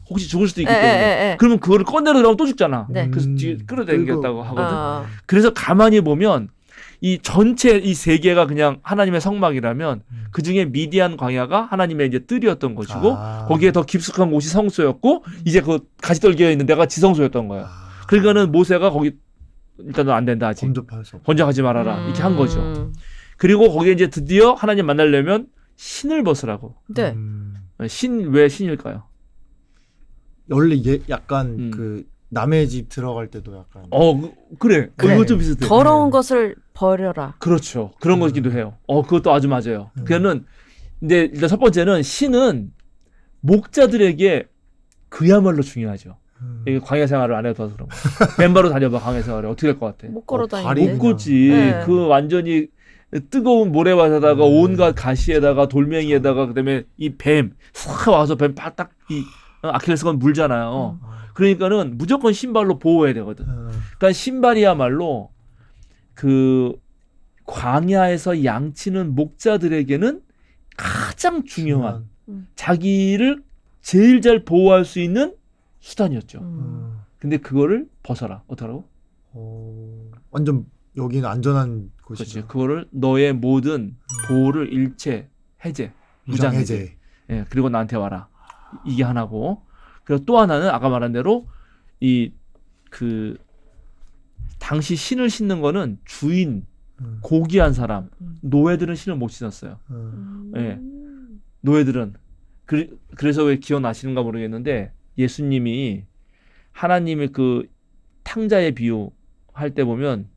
혹시 죽을 수도 있기 때문에. 그러면 그거를 꺼내려 들어가면 또 죽잖아. 네. 그래서 뒤에 끌어당겼다고 하거든. 아. 그래서 가만히 보면 이 전체 이 세계가 그냥 하나님의 성막이라면 그 중에 미디안 광야가 하나님의 이제 뜰이었던 것이고 거기에 더 깊숙한 곳이 성소였고 이제 그 가시떨기에 있는 데가 지성소였던 거야. 그러니까는 모세가 거기 일단은 안 된다 아직. 번쩍하지 말아라 이렇게 한 거죠. 그리고 거기에 이제 드디어 하나님 만나려면 신을 벗으라고. 네. 왜 신일까요? 원래 약간 그 남의 집 들어갈 때도 약간 그래. 그래. 그거 좀 비슷해. 더러운 것을 버려라. 그렇죠. 그런 거기도 해요. 그것도 아주 맞아요. 그는 근데 일단 첫 번째는 신은 목자들에게 그야말로 중요하죠. 이게 광야 생활을 안 해봐서 그런 거. 맨발로 다녀봐 광야 생활을 어떻게 될 것 같아? 못 걸어 발이 다니는데. 못 걷지. 네. 그 완전히 뜨거운 모래밭에다가 온갖 가시에다가 돌멩이에다가 그다음에 이 뱀 싹 와서 뱀 바닥 이 아킬레스건 물잖아요. 그러니까는 무조건 신발로 보호해야 되거든. 그러니까 신발이야말로 그 광야에서 양치는 목자들에게는 가장 중요한 자기를 제일 잘 보호할 수 있는 수단이었죠. 근데 그거를 벗어라. 어떡하라고? 완전 여기는 안전한 그렇지. 곳이죠. 그거를 너의 모든 보호를 일체 해제, 무장 해제. 해제. 예, 그리고 나한테 와라. 이게 하나고. 그리고 또 하나는 아까 말한 대로 이 그 당시 신을 신는 거는 주인, 고귀한 사람, 노예들은 신을 못 신었어요. 예. 노예들은 그래서 왜 기억나시는가 모르겠는데 예수님이 하나님의 그 탕자의 비유 할 때 보면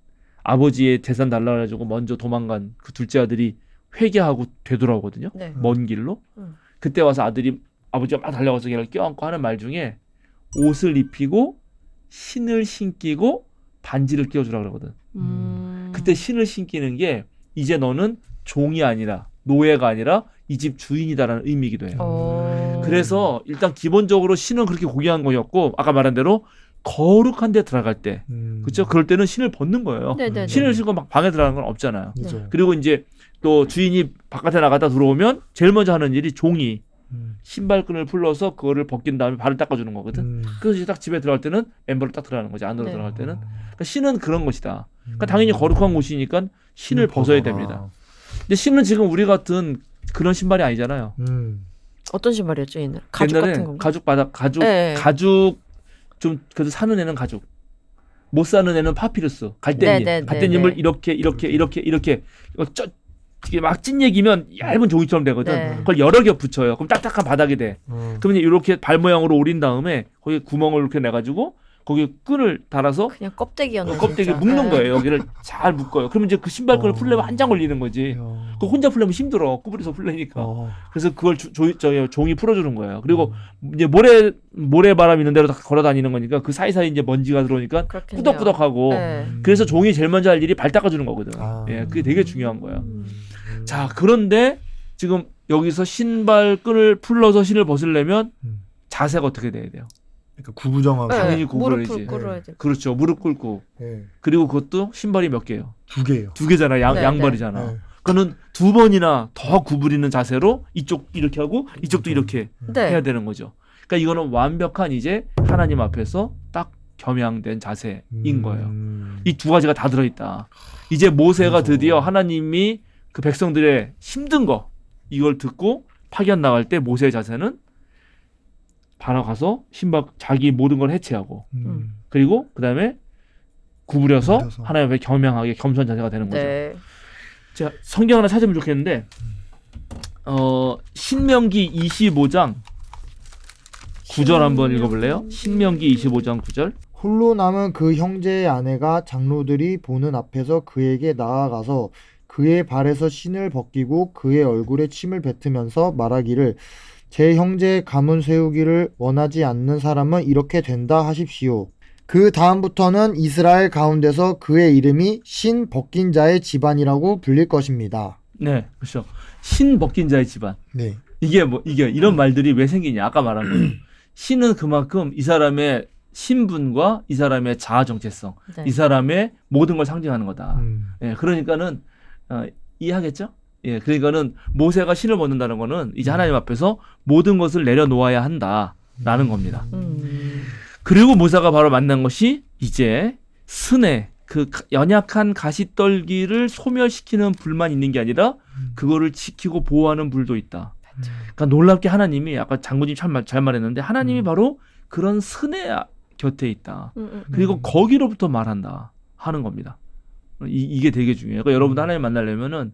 아버지의 재산 달라 가지고 먼저 도망간 그 둘째 아들이 회개하고 되돌아오거든요. 네. 먼 길로. 그때 와서 아들이 아버지가 막 달려가서 걔를 껴안고 하는 말 중에 옷을 입히고 신을 신기고 반지를 끼워주라 그러거든. 그때 신을 신기는 게 이제 너는 종이 아니라 노예가 아니라 이 집 주인이다라는 의미이기도 해요. 그래서 일단 기본적으로 신은 그렇게 고귀한 거였고 아까 말한 대로 거룩한 데 들어갈 때 그렇죠? 그럴 때는 신을 벗는 거예요. 네네네. 신을 신고 막 방에 들어가는 건 없잖아요. 그렇죠. 그리고 이제 또 주인이 바깥에 나갔다 들어오면 제일 먼저 하는 일이 종이 신발끈을 풀러서 그거를 벗긴 다음에 발을 닦아주는 거거든. 그래서 이제 딱 집에 들어갈 때는 엠버로 딱 들어가는 거지. 안으로 네. 들어갈 때는. 그러니까 신은 그런 것이다. 그러니까 당연히 거룩한 곳이니까 신을 벗어야 됩니다. 근데 신은 지금 우리 같은 그런 신발이 아니잖아요. 어떤 신발이었죠, 옛날? 가죽 옛날에 같은 건가? 가죽 네. 가죽 좀 그래도 사는 애는 가죽. 못 사는 애는 파피루스. 갈대잎. 네, 네, 갈대잎을 네. 이렇게 이거 이게 막 찐 얘기면 얇은 종이처럼 되거든. 네. 그걸 여러 겹 붙여요. 그럼 딱딱한 바닥이 돼. 그러면 이렇게 발 모양으로 오린 다음에 거기 구멍을 이렇게 내가지고 거기 끈을 달아서 그냥 껍데기였네. 껍데기 진짜. 묶는 네. 거예요. 여기를 잘 묶어요. 그러면 이제 그 신발끈을 풀려면 한 장 걸리는 거지. 그 혼자 풀려면 힘들어. 구부려서 풀리니까. 그래서 그걸 종이 풀어주는 거예요. 그리고 이제 모래바람 있는 데로 다 걸어 다니는 거니까 그 사이사이 이제 먼지가 들어오니까 그렇겠네요. 꾸덕꾸덕하고. 네. 그래서 종이 제일 먼저 할 일이 발 닦아주는 거거든. 아. 예, 그게 되게 중요한 거야. 자, 그런데 지금 여기서 신발끈을 풀러서 신을 벗으려면 자세가 어떻게 돼야 돼요? 그러니까 구부정하고 당연히 구부러야지. 무릎을 꿇어야 돼. 그렇죠. 무릎 꿇고. 네. 그리고 그것도 신발이 몇 개예요? 2개예요. 2개잖아. 네, 양발이잖아. 네. 그거는 2번이나 더 구부리는 자세로 이쪽 이렇게 하고 이쪽도 이렇게 네. 해야 되는 거죠. 그러니까 이거는 완벽한 이제 하나님 앞에서 딱 겸양된 자세인 거예요. 이 두 가지가 다 들어있다. 이제 모세가 드디어 하나님이 그 백성들의 힘든 거 이걸 듣고 파견 나갈 때 모세의 자세는 바로 가서 신발 자기 모든 걸 해체하고 그리고 그 다음에 구부려서 구부려서. 하나님 앞에 겸양하게 겸손 자세가 되는 거죠. 네. 제가 성경 하나 찾으면 좋겠는데 신명기 25장 9절 한번 읽어볼래요? 신명기 25장 9절. 홀로 남은 그 형제의 아내가 장로들이 보는 앞에서 그에게 나아가서 그의 발에서 신을 벗기고 그의 얼굴에 침을 뱉으면서 말하기를 제 형제의 가문 세우기를 원하지 않는 사람은 이렇게 된다 하십시오. 그 다음부터는 이스라엘 가운데서 그의 이름이 신 벗긴 자의 집안이라고 불릴 것입니다. 네, 그렇죠. 신 벗긴 자의 집안. 네. 이게 이런 말들이 왜 생기냐? 아까 말한 거예요. 신은 그만큼 이 사람의 신분과 이 사람의 자아 정체성, 네. 이 사람의 모든 걸 상징하는 거다. 예, 그러니까는 이해하겠죠? 예, 그러니까는 모세가 신을 벗는다는 거는 이제 하나님 앞에서 모든 것을 내려놓아야 한다라는 겁니다. 그리고 모세가 바로 만난 것이 이제 스네, 그 연약한 가시떨기를 소멸시키는 불만 있는 게 아니라 그거를 지키고 보호하는 불도 있다. 그러니까 놀랍게 하나님이 아까 장군님 잘 말했는데 하나님이 바로 그런 스네 곁에 있다. 그리고 거기로부터 말한다 하는 겁니다. 이게 되게 중요해요. 그러니까 여러분도 하나님 만나려면은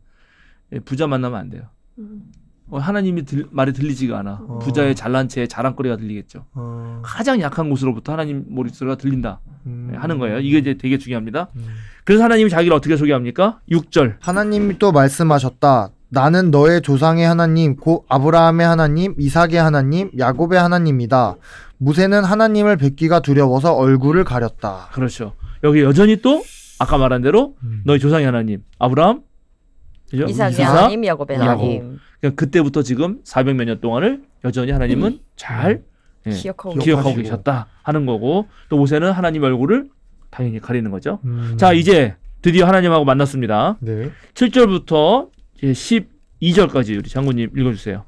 부자 만나면 안 돼요. 하나님이 말이 들리지가 않아. 부자의 잘난 체에 자랑거리가 들리겠죠. 가장 약한 곳으로부터 하나님 머릿소리가 들린다 하는 거예요. 이게 이제 되게 중요합니다. 그래서 하나님이 자기를 어떻게 소개합니까? 6절. 하나님이 또 말씀하셨다. 나는 너의 조상의 하나님 곧 아브라함의 하나님 이삭의 하나님 야곱의 하나님이다. 모세는 하나님을 뵙기가 두려워서 얼굴을 가렸다. 그렇죠. 여기 여전히 또 아까 말한 대로 너희 조상의 하나님 아브라함, 그죠? 이삭의 하나님, 야곱의 야곱. 하나님. 그러니까 그때부터 지금 400몇 년 동안을 여전히 하나님은 잘 기억하고 계셨다 하는 거고, 또 모세는 하나님 얼굴을 당연히 가리는 거죠. 자, 이제 드디어 하나님하고 만났습니다. 네. 7절부터 12절까지 우리 장군님 읽어주세요.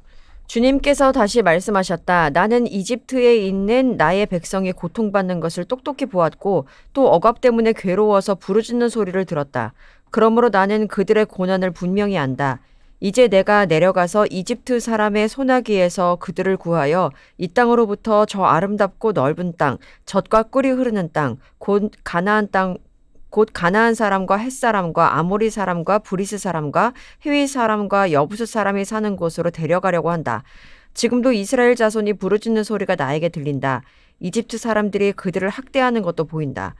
주님께서 다시 말씀하셨다. 나는 이집트에 있는 나의 백성이 고통받는 것을 똑똑히 보았고 또 억압 때문에 괴로워서 부르짖는 소리를 들었다. 그러므로 나는 그들의 고난을 분명히 안다. 이제 내가 내려가서 이집트 사람의 소나기에서 그들을 구하여 이 땅으로부터 저 아름답고 넓은 땅, 젖과 꿀이 흐르는 땅, 곧 가나안 사람과 헷 사람과 아모리 사람과 브리스 사람과 히위 사람과 여부스 사람이 사는 곳으로 데려가려고 한다. 지금도 이스라엘 자손이 부르짖는 소리가 나에게 들린다. 이집트 사람들이 그들을 학대하는 것도 보인다.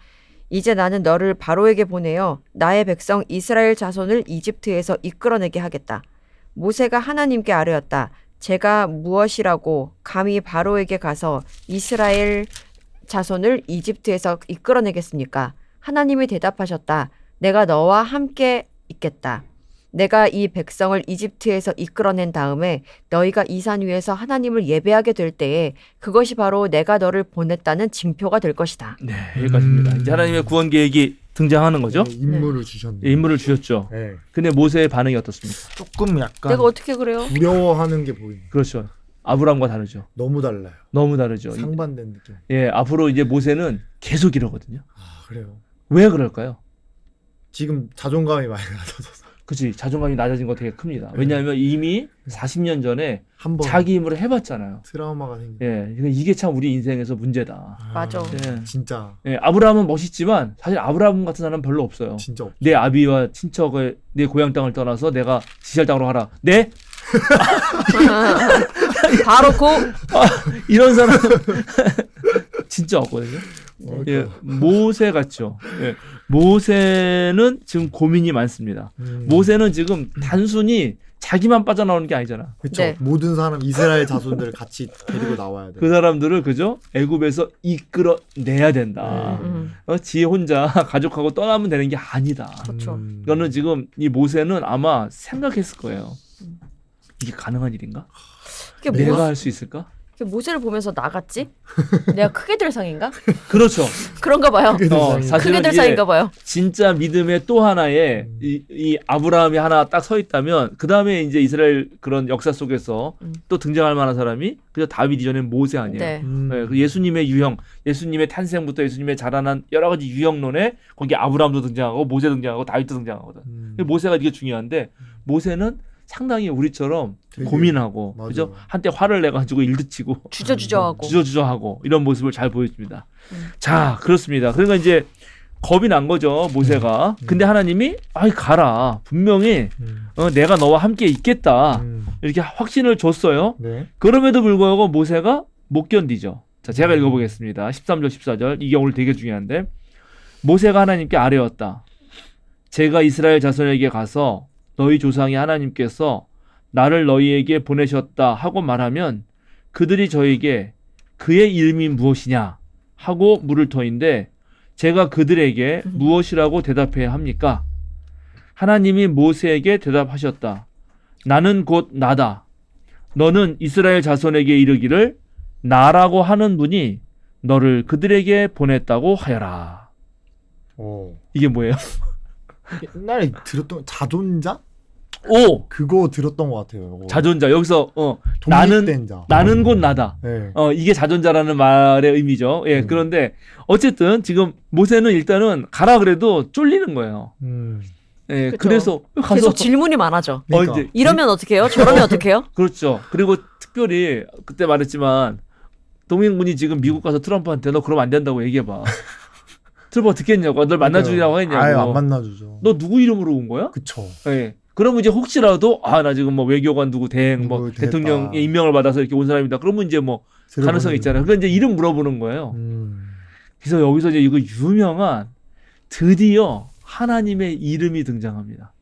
이제 나는 너를 바로에게 보내어 나의 백성 이스라엘 자손을 이집트에서 이끌어내게 하겠다. 모세가 하나님께 아뢰었다. 제가 무엇이라고 감히 바로에게 가서 이스라엘 자손을 이집트에서 이끌어내겠습니까? 하나님이 대답하셨다. 내가 너와 함께 있겠다. 내가 이 백성을 이집트에서 이끌어낸 다음에 너희가 이 산 위에서 하나님을 예배하게 될 때에 그것이 바로 내가 너를 보냈다는 징표가 될 것이다. 네, 여기까지입니다. 이제 하나님의 구원 계획이 등장하는 거죠. 네, 인물을 주셨네. 인물을 주셨죠. 네. 근데 모세의 반응이 어떻습니까? 조금 약간 내가 어떻게 그래요? 두려워하는 게 보이네. 그렇죠. 아브라함과 다르죠. 너무 달라요. 너무 다르죠. 상반된 느낌. 예, 앞으로 이제 모세는 계속 이러거든요. 아, 그래요. 왜 그럴까요? 지금 자존감이 많이 낮아져서 그치, 자존감이 낮아진 거 되게 큽니다. 왜냐하면 이미 40년 전에 한번 자기 힘으로 해봤잖아요. 트라우마가 생겨. 예, 이게 참 우리 인생에서 문제다. 맞아. 예. 진짜 예, 아브라함은 멋있지만 사실 아브라함 같은 사람은 별로 없어요. 진짜 없. 내 아비와 친척의 내 고향 땅을 떠나서 내가 지시할 땅으로 가라. 네? 바로 이런 사람 진짜 없거든요. 예, 모세 같죠. 예, 모세는 지금 고민이 많습니다. 모세는 지금 단순히 자기만 빠져나오는 게 아니잖아. 그렇죠. 네. 모든 사람 이스라엘 자손들을 같이 데리고 나와야 돼. 그 사람들을 그죠? 애굽에서 이끌어내야 된다. 지 혼자 가족하고 떠나면 되는 게 아니다. 그렇죠. 이거는 지금 이 모세는 아마 생각했을 거예요. 이게 가능한 일인가? 이게 내가 할 수 있을까? 모세를 보면서 나갔지? 내가 크게 될 상인가? 그렇죠. 그런가 봐요. 사실은 크게 될 이게 상인가 봐요. 진짜 믿음의 또 하나의 이 아브라함이 하나 딱 서 있다면 그 다음에 이제 이스라엘 그런 역사 속에서 또 등장할 만한 사람이 그저 다윗 이전엔 모세 아니에요. 네. 네, 그 예수님의 유형, 예수님의 탄생부터 예수님의 자라난 여러 가지 유형론에 거기 아브라함도 등장하고 모세 등장하고 다윗도 등장하거든. 모세가 이게 중요한데 모세는 상당히 우리처럼 되게, 고민하고 맞아. 그죠? 한때 화를 내 가지고 일드치고 주저주저하고. 주저주저하고 이런 모습을 잘 보여줍니다. 자, 그렇습니다. 그러니까 이제 겁이 난 거죠, 모세가. 근데 하나님이 아이 가라. 분명히 내가 너와 함께 있겠다. 이렇게 확신을 줬어요. 네. 그럼에도 불구하고 모세가 못 견디죠. 자, 제가 읽어보겠습니다. 13절, 14절. 이게 오늘 되게 중요한데. 모세가 하나님께 아뢰었다. 제가 이스라엘 자손에게 가서 너희 조상이 하나님께서 나를 너희에게 보내셨다 하고 말하면 그들이 저에게 그의 이름이 무엇이냐 하고 물을 터인데 제가 그들에게 무엇이라고 대답해야 합니까? 하나님이 모세에게 대답하셨다. 나는 곧 나다. 너는 이스라엘 자손에게 이르기를 나라고 하는 분이 너를 그들에게 보냈다고 하여라. 이게 뭐예요? 옛날에 들었던 자존자? 오! 그거 들었던 것 같아요. 이거. 자존자. 여기서 독립된 자. 나는 곧 나다. 네. 이게 자존자라는 말의 의미죠. 예, 그런데 어쨌든 지금 모세는 일단은 가라 그래도 쫄리는 거예요. 예, 그쵸. 그래서 가서 계속 질문이 많아져. 그러니까. 이제 이러면 어떡해요? 저러면 어떡해요? 그렇죠. 그리고 특별히 그때 말했지만 동맹군이 지금 미국 가서 트럼프한테 너 그러면 안 된다고 얘기해봐. 트럼프가 듣겠냐고. 널 만나주려고 했냐고. 아예 안 만나주죠. 너 누구 이름으로 온 거야? 그쵸. 예. 그러면 이제 혹시라도 나 지금 뭐 외교관 누구 대행 뭐 누구 됐다. 대통령의 임명을 받아서 이렇게 온 사람이다. 그러면 이제 뭐 가능성이 있잖아요. 그러니까 이제 이름 물어보는 거예요. 그래서 여기서 이제 이거 유명한 드디어 하나님의 이름이 등장합니다.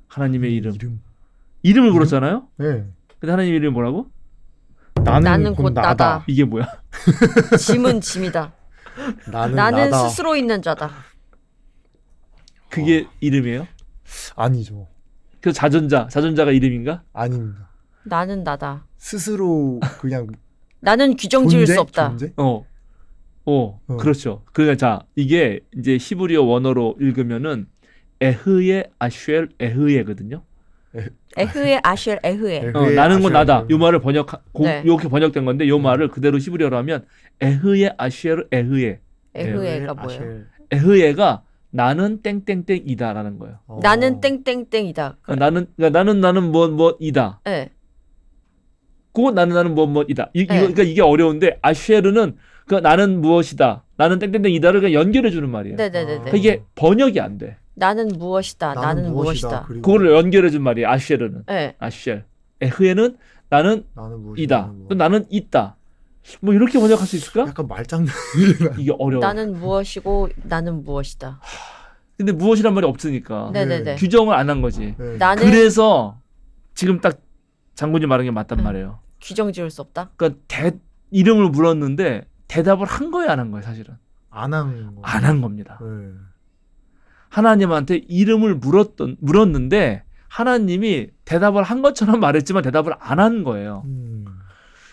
하나님의 이름. 이름을 물었잖아요. 네. 근데 하나님 이름이 뭐라고? 나는 곧 나다. 이게 뭐야? 짐은 짐이다. 나는 나는 나다. 스스로 있는 자다. 그게 이름이에요? 아니죠. 그 자존자가 이름인가? 아닙니다. 나는 나다. 스스로 그냥 나는 규정 지을 존재? 수 없다. 존재? 그렇죠. 그러니까 자, 이게 이제 히브리어 원어로 읽으면은 에흐예 아쉘 에흐예거든요. 에흐에 아쉘 에흐에. 나는 건 나다. 요 요 말을 네. 이렇게 번역된 건데 요 말을 그대로 히브리어로 하면 에흐예 아쉘 에흐예. 에흐에가 뭐예요? 에흐예가 나는 땡땡땡이다라는 거예요. 나는 땡땡땡이다. 나는 뭐이다. 네. 그 나는 뭐이다. 네. 그러니까 이게 어려운데 아쉘은 그 나는 무엇이다. 나는 땡땡땡이다를 그냥 연결해 주는 말이에요. 네네네. 그러니까 이게 번역이 안 돼. 나는 무엇이다. 나는 무엇이다. 그리고 그거를 연결해 준 말이에요. 아쉘은. 네. 아쉘. 에흐에는 나는 나는 무엇이다. 이다. 또 나는 있다. 뭐 이렇게 번역할 수 있을까? 약간 말장난. 이게 어려워. 나는 무엇이고 나는 무엇이다. 근데 무엇이란 말이 없으니까 네네네. 규정을 안 한 거지. 네. 나는 그래서 지금 딱 장군이 말한 게 맞단 말이에요. 규정 지을 수 없다. 그러니까 이름을 물었는데 대답을 한 거예요, 안 한 거예요, 사실은? 안 한 거. 안 한 겁니다. 네. 하나님한테 이름을 물었는데 하나님이 대답을 한 것처럼 말했지만 대답을 안 한 거예요.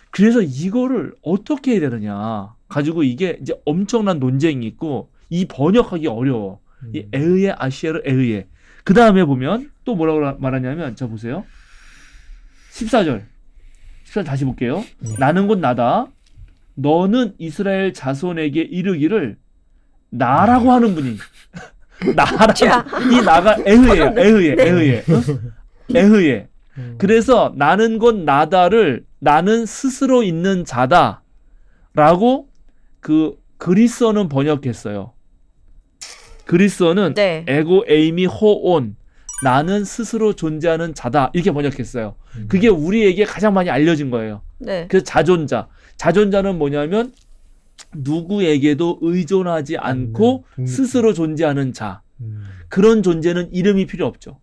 그래서 이거를 어떻게 해야 되느냐 가지고 이게 이제 엄청난 논쟁이 있고 이 번역하기 어려워. 이 에흐예 아시에르 에흐예. 그 다음에 보면 또 뭐라고 말하냐면 자 보세요. 14절 다시 볼게요. 나는 곧 나다. 너는 이스라엘 자손에게 이르기를 나라고 하는 분이 이 나가 에흐예야. 에흐예. 에흐예. 그래서 나는 곧 나다를 나는 스스로 있는 자다라고 그 그리스어는 번역했어요. 그리스어는 네. 에고 에이미 호온 나는 스스로 존재하는 자다 이렇게 번역했어요. 그게 우리에게 가장 많이 알려진 거예요. 네. 그래서 자존자는 뭐냐면 누구에게도 의존하지 않고 스스로 존재하는 자. 그런 존재는 이름이 필요 없죠.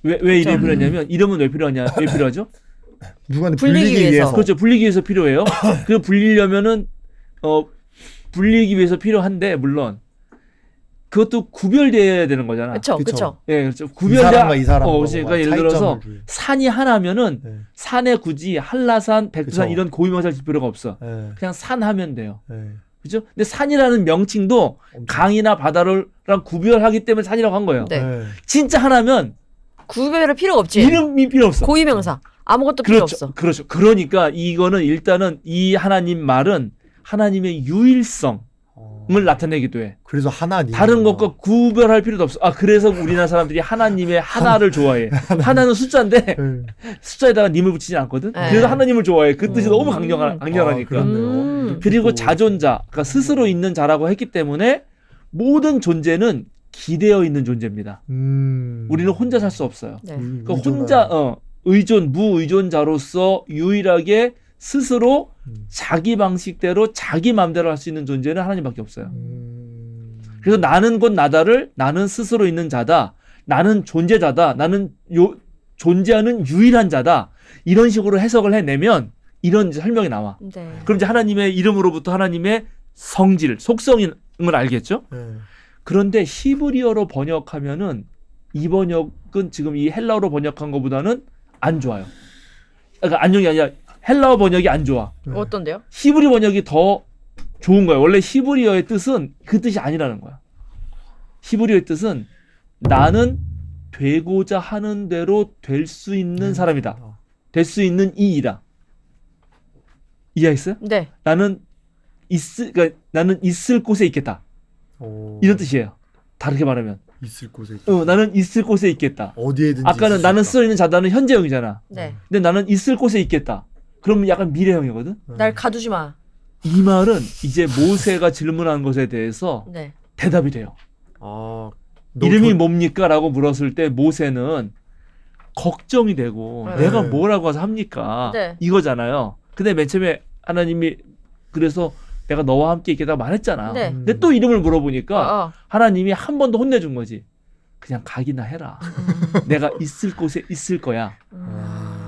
왜 이름이 필요하냐면 이름은 왜 필요하죠? 누구한테 불리기 불리기 위해서. 위해서. 그렇죠. 불리기 위해서 필요해요. 그 불리려면은 불리기 위해서 필요한데 물론 그것도 구별돼야 되는 거잖아. 그렇죠. 그쵸. 그렇죠. 예, 그렇죠. 이 사람과 이 사람과 그러니까 예를 들어서 산이 하나면은 네. 산에 굳이 한라산, 백두산 그쵸. 이런 고유명사를 줄 필요가 없어. 네. 그냥 산 하면 돼요. 네. 그죠? 근데 산이라는 명칭도 강이나 바다랑 구별하기 때문에 산이라고 한 거예요. 네. 네. 진짜 하나면 구별할 필요가 없지. 이름이 필요 없어. 고유명사. 아무것도 필요 그렇죠. 없어. 그렇죠. 그러니까 이거는 일단은 이 하나님 말은 하나님의 유일성을 나타내기도 해. 그래서 하나님. 다른 것과 구별할 필요도 없어. 그래서 우리나라 사람들이 하나님의 하나를 좋아해. 하나는 숫자인데 네. 숫자에다가 님을 붙이지 않거든. 네. 그래서 하나님을 좋아해. 그 뜻이 너무 강력하니까. 그렇네요. 음. 그리고 자존자, 그러니까 스스로 있는 자라고 했기 때문에 모든 존재는 기대어 있는 존재입니다. 우리는 혼자 살 수 없어요. 네. 그러니까 혼자 무의존자로서 유일하게 스스로 자기 방식대로 자기 마음대로 할 수 있는 존재는 하나님밖에 없어요. 그래서 나는 곧 나다를 나는 스스로 있는 자다. 나는 존재자다. 나는 존재하는 유일한 자다. 이런 식으로 해석을 해내면 이런 이제 설명이 나와. 네. 그럼 이제 하나님의 이름으로부터 하나님의 성질, 속성을 알겠죠? 그런데 히브리어로 번역하면은 이 번역은 지금 이 헬라어로 번역한 것보다는 안 좋아요. 그러니까 안녕이 아니라 헬라어 번역이 안 좋아. 어떤데요? 히브리 번역이 더 좋은 거예요. 원래 히브리어의 뜻은 그 뜻이 아니라는 거야. 히브리어의 뜻은 나는 되고자 하는 대로 될 수 있는 사람이다. 될 수 있는 이이다. 이해했어요? 네. 나는 있을 곳에 있겠다. 이런 뜻이에요. 다르게 말하면. 있을 곳에 나는 있을 곳에 있겠다. 어디에든지 아까는 나는 쓰여 있는 자다는 현재형이잖아. 네. 근데 나는 있을 곳에 있겠다. 그러면 약간 미래형이거든. 날 가두지 마. 이 말은 이제 모세가 질문한 것에 대해서 네. 대답이 돼요. 아, 이름이 뭡니까? 라고 물었을 때 모세는 걱정이 되고 네. 내가 뭐라고 해서 합니까? 네. 이거잖아요. 근데 맨 처음에 하나님이 그래서 내가 너와 함께 있겠다 말했잖아. 네. 근데 또 이름을 물어보니까 어. 하나님이 한 번 더 혼내준 거지. 그냥 가기나 해라. 내가 있을 곳에 있을 거야.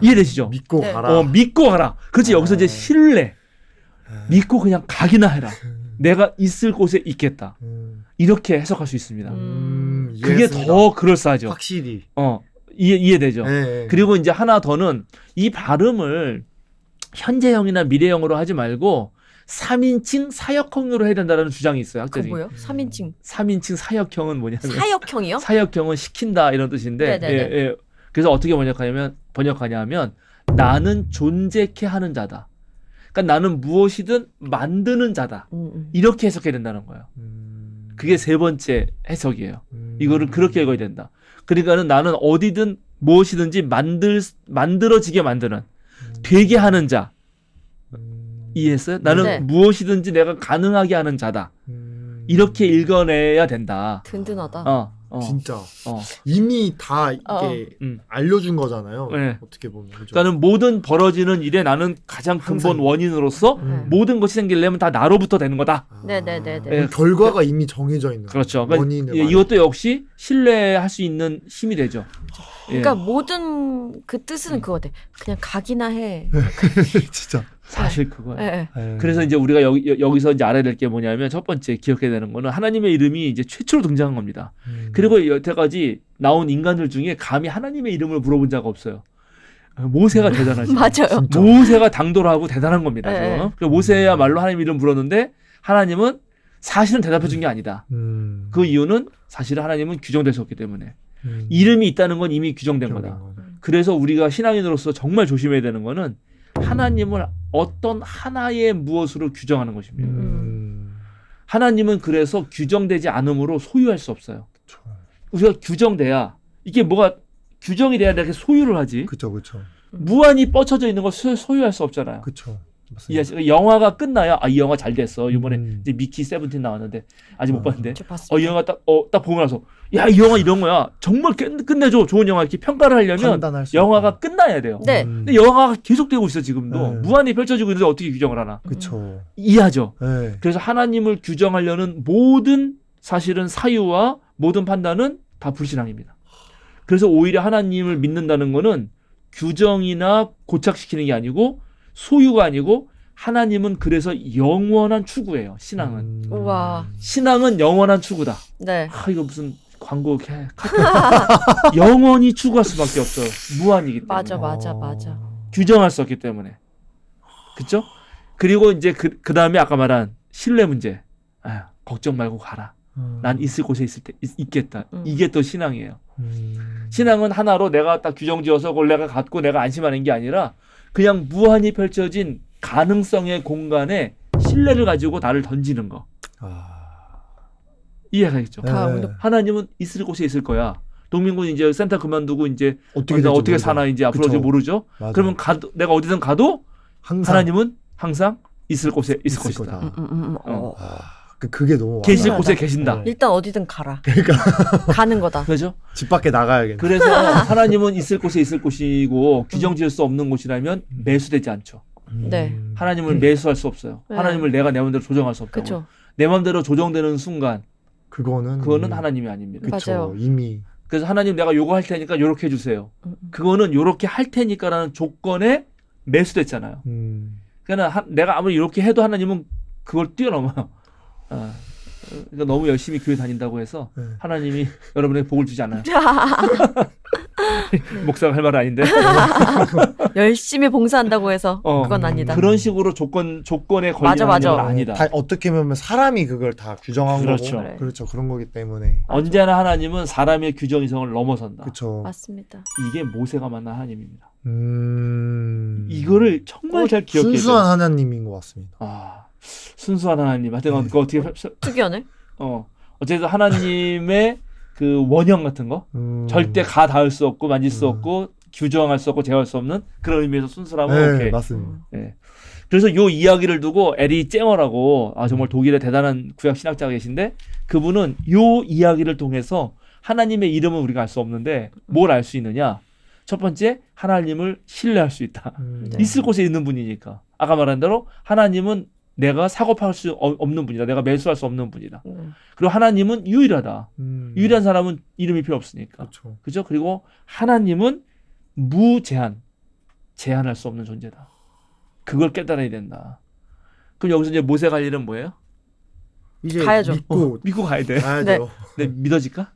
이해되시죠? 믿고 네. 가라. 믿고 가라. 그렇지. 여기서 이제 신뢰. 믿고 그냥 가기나 해라. 내가 있을 곳에 있겠다. 이렇게 해석할 수 있습니다. 그게 이해했습니다. 더 그럴싸하죠. 확실히. 이해되죠. 네. 그리고 이제 하나 더는 이 발음을 현재형이나 미래형으로 하지 말고 3인칭 사역형으로 해야 된다는 주장이 있어요. 그 학자들이. 뭐요? 3인칭. 3인칭 사역형은 뭐냐면 사역형이요? 사역형은 시킨다 이런 뜻인데 네네네. 예. 그래서 어떻게 번역하냐면 나는 존재케 하는 자다. 그러니까 나는 무엇이든 만드는 자다. 이렇게 해석해야 된다는 거예요. 그게 세 번째 해석이에요. 이거를 그렇게 읽어야 된다. 그러니까는 나는 어디든 무엇이든지 만들어지게 만드는 되게 하는 자. 이해했어요? 나는 네. 무엇이든지 내가 가능하게 하는 자다. 이렇게 읽어내야 된다. 든든하다. 진짜 어. 이미 다 이게 음. 알려준 거잖아요. 네. 어떻게 보면. 그죠? 그러니까는 모든 벌어지는 일에 나는 가장 근본 항상- 원인으로서 모든 것이 생기려면 다 나로부터 되는 거다. 네네네네. 예. 결과가 이미 정해져 있는. 그렇죠. 거예요. 그러니까 원인을 이것도 역시 신뢰할 수 있는 힘이 되죠. 예. 그러니까 모든 그 뜻은 그거대. 그냥 가기나 해. 진짜. 사실 그거예요. 예, 예. 그래서 이제 우리가 여기서 이제 알아야 될 게 뭐냐면 첫 번째 기억해야 되는 거는 하나님의 이름이 이제 최초로 등장한 겁니다. 그리고 여태까지 나온 인간들 중에 감히 하나님의 이름을 물어본 자가 없어요. 모세가 대단하죠. 맞아요. 진짜. 모세가 당돌하고 대단한 겁니다. 네. 그 모세야말로 하나님 이름 물었는데 하나님은 사실은 대답해 준 게 아니다. 그 이유는 사실은 하나님은 규정되셨기 때문에 이름이 있다는 건 이미 규정된 거다. 그래서 우리가 신앙인으로서 정말 조심해야 되는 거는 하나님을 어떤 하나의 무엇으로 규정하는 것입니다. 하나님은 그래서 규정되지 않음으로 소유할 수 없어요. 그쵸. 우리가 규정돼야 이게 뭐가 규정이 돼야 이렇게 소유를 하지. 그쵸, 그쵸. 무한히 뻗쳐져 있는 걸 소유할 수 없잖아요. 그쵸. 이 영화가 끝나야 이 영화 잘 됐어. 이번에 음. 이제 미키 17 나왔는데 아직 못 봤는데. 저 봤습니다. 이 영화 딱 보고 나서 야, 이 영화 이런 거야. 정말 끝내줘. 좋은 영화 이렇게 평가를 하려면 판단할 수 영화가 없다. 끝나야 돼요. 네. 근데 영화가 계속되고 있어 지금도. 네. 무한히 펼쳐지고 있는데 어떻게 규정을 하나. 그쵸. 이해하죠. 네. 그래서 하나님을 규정하려는 모든 사실은 사유와 모든 판단은 다 불신앙입니다. 그래서 오히려 하나님을 믿는다는 거는 규정이나 고착시키는 게 아니고 소유가 아니고 하나님은 그래서 영원한 추구예요. 신앙은. 우와. 신앙은 영원한 추구다. 네. 이거 무슨 광고 영원히 추구할 수밖에 없어요. 무한이기 때문에. 맞아. 규정할 수 없기 때문에. 그쵸? 그리고 이제 그 다음에 아까 말한 신뢰 문제. 걱정 말고 가라. 난 있을 곳에 있겠다. 이게 또 신앙이에요. 신앙은 하나로 내가 딱 규정 지어서 그걸 내가 갖고 내가 안심하는 게 아니라 그냥 무한히 펼쳐진 가능성의 공간에 신뢰를 가지고 나를 던지는 거. 이해가겠죠? 네. 하나님은 있을 곳에 있을 거야. 동민군 이제 센터 그만두고 이제 어떻게 나 어떻게 될지 사나 이제 앞으로 이제 모르죠. 맞아. 그러면 내가 어디든 가도 항상 하나님은 항상 있을 곳에 있을 있을 것이다. 거다. 그게 너무 계실 와닿아요. 곳에 계신다. 네. 일단 어디든 가라. 그러니까 가는 거다. 그렇죠? 집 밖에 나가야겠네. 그래서 하나님은 있을 곳에 있을 곳이고 규정 지을 수 없는 곳이라면 매수되지 않죠. 네. 하나님을 매수할 수 없어요. 네. 하나님을 내가 내 마음대로 조정할 수 없다고. 그렇죠. 내 마음대로 조정되는 순간 그거는 하나님이 아닙니다. 그쵸, 맞아요. 이미 그래서 하나님 내가 요거 할 테니까 요렇게 해주세요. 그거는 요렇게 할 테니까라는 조건에 매수됐잖아요. 그러니까 내가 아무리 이렇게 해도 하나님은 그걸 뛰어넘어요. 그러니까 너무 열심히 교회 다닌다고 해서 네. 하나님이 여러분에게 복을 주지 않아요. 목사가 할 말은 아닌데. 열심히 봉사한다고 해서 그건 아니다. 그런 식으로 조건에 걸리는 맞아, 맞아. 하나님은 아니다. 다 어떻게 보면 사람이 그걸 다 규정한 그렇죠. 거고 그래. 그렇죠. 그런 거기 때문에 언제나 하나님은 사람의 규정 이성을 넘어선다. 그렇죠. 맞습니다. 이게 모세가 만난 하나님입니다. 음... 이거를 정말 잘 기억해야 돼요. 순수한 하나님인 것 같습니다. 순수한 하나님. 하여튼 그거 어떻게 특이하네. 어쨌든 하나님의 그 원형 같은 거 절대 가 닿을 수 없고 만질 수 없고 규정할 수 없고 제어할 수 없는 그런 의미에서 순수함은 네, 오케이. 맞습니다. 네. 그래서 요 이야기를 두고 에리 쨍어라고 정말 독일의 대단한 구약 신학자가 계신데 그분은 요 이야기를 통해서 하나님의 이름은 우리가 알 수 없는데 뭘 알 수 있느냐? 첫 번째 하나님을 신뢰할 수 있다. 네. 있을 곳에 있는 분이니까. 아까 말한 대로 하나님은 내가 사고팔 수 없는 분이다. 내가 매수할 수 없는 분이다. 그리고 하나님은 유일하다. 유일한 사람은 이름이 필요 없으니까. 그렇죠. 그죠? 그리고 하나님은 무제한, 제한할 수 없는 존재다. 그걸 깨달아야 된다. 그럼 여기서 이제 모세가 할 일은 뭐예요? 이제 가야죠. 믿고 가야 돼. 가야죠. 네. 근데 믿어질까?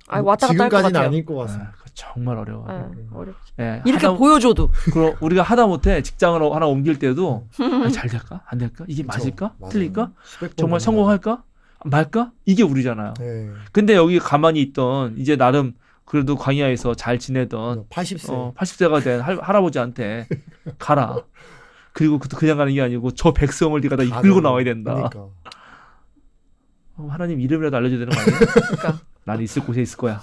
왔다 갔다 할 것 지금까지는 같아요. 아닐 것 같습니다. 그거 정말 어려워. 어렵지. 예, 이렇게 보여줘도. 그럼 우리가 하다 못해 직장을 하나 옮길 때도 잘 될까? 안 될까? 이게 그쵸. 맞을까? 맞아요. 틀릴까? 수백 번 정말 넘어가요. 성공할까? 말까? 이게 우리잖아요. 네. 근데 여기 가만히 있던 이제 나름 그래도 광야에서 잘 지내던 80세. 80세가 된 할아버지한테 가라. 그리고 그냥 가는 게 아니고 저 백성을 네가 다 이끌고 나와야 된다. 그러니까. 하나님 이름이라도 알려줘야 되는 거 아니에요? 그러니까. 나는 있을 곳에 있을 거야.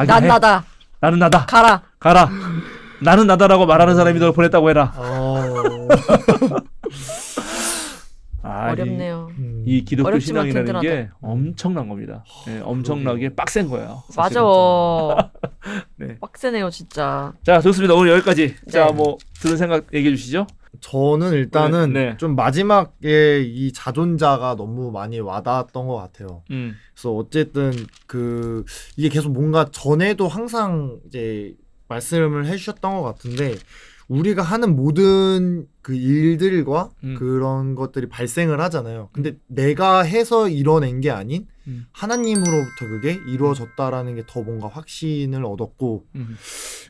난 해. 나다. 나는 나다. 가라. 가라. 나는 나다라고 말하는 사람이 널 보냈다고 해라. 어렵네요. 이 기독교 어렵지만 신앙이라는 게 든든하다. 엄청난 겁니다. 네, 엄청나게 빡센 거예요. 맞아. 사실은. 네. 빡세네요, 진짜. 자, 좋습니다. 오늘 여기까지. 자, 네. 뭐 들은 생각 얘기해 주시죠. 저는 일단은 네. 좀 마지막에 이 자존자가 너무 많이 와닿았던 것 같아요. 그래서 어쨌든 이게 계속 뭔가 전에도 항상 이제 말씀을 해주셨던 것 같은데 우리가 하는 모든 그 일들과 그런 것들이 발생을 하잖아요. 근데 내가 해서 이뤄낸 게 아닌 하나님으로부터 그게 이루어졌다라는 게 더 뭔가 확신을 얻었고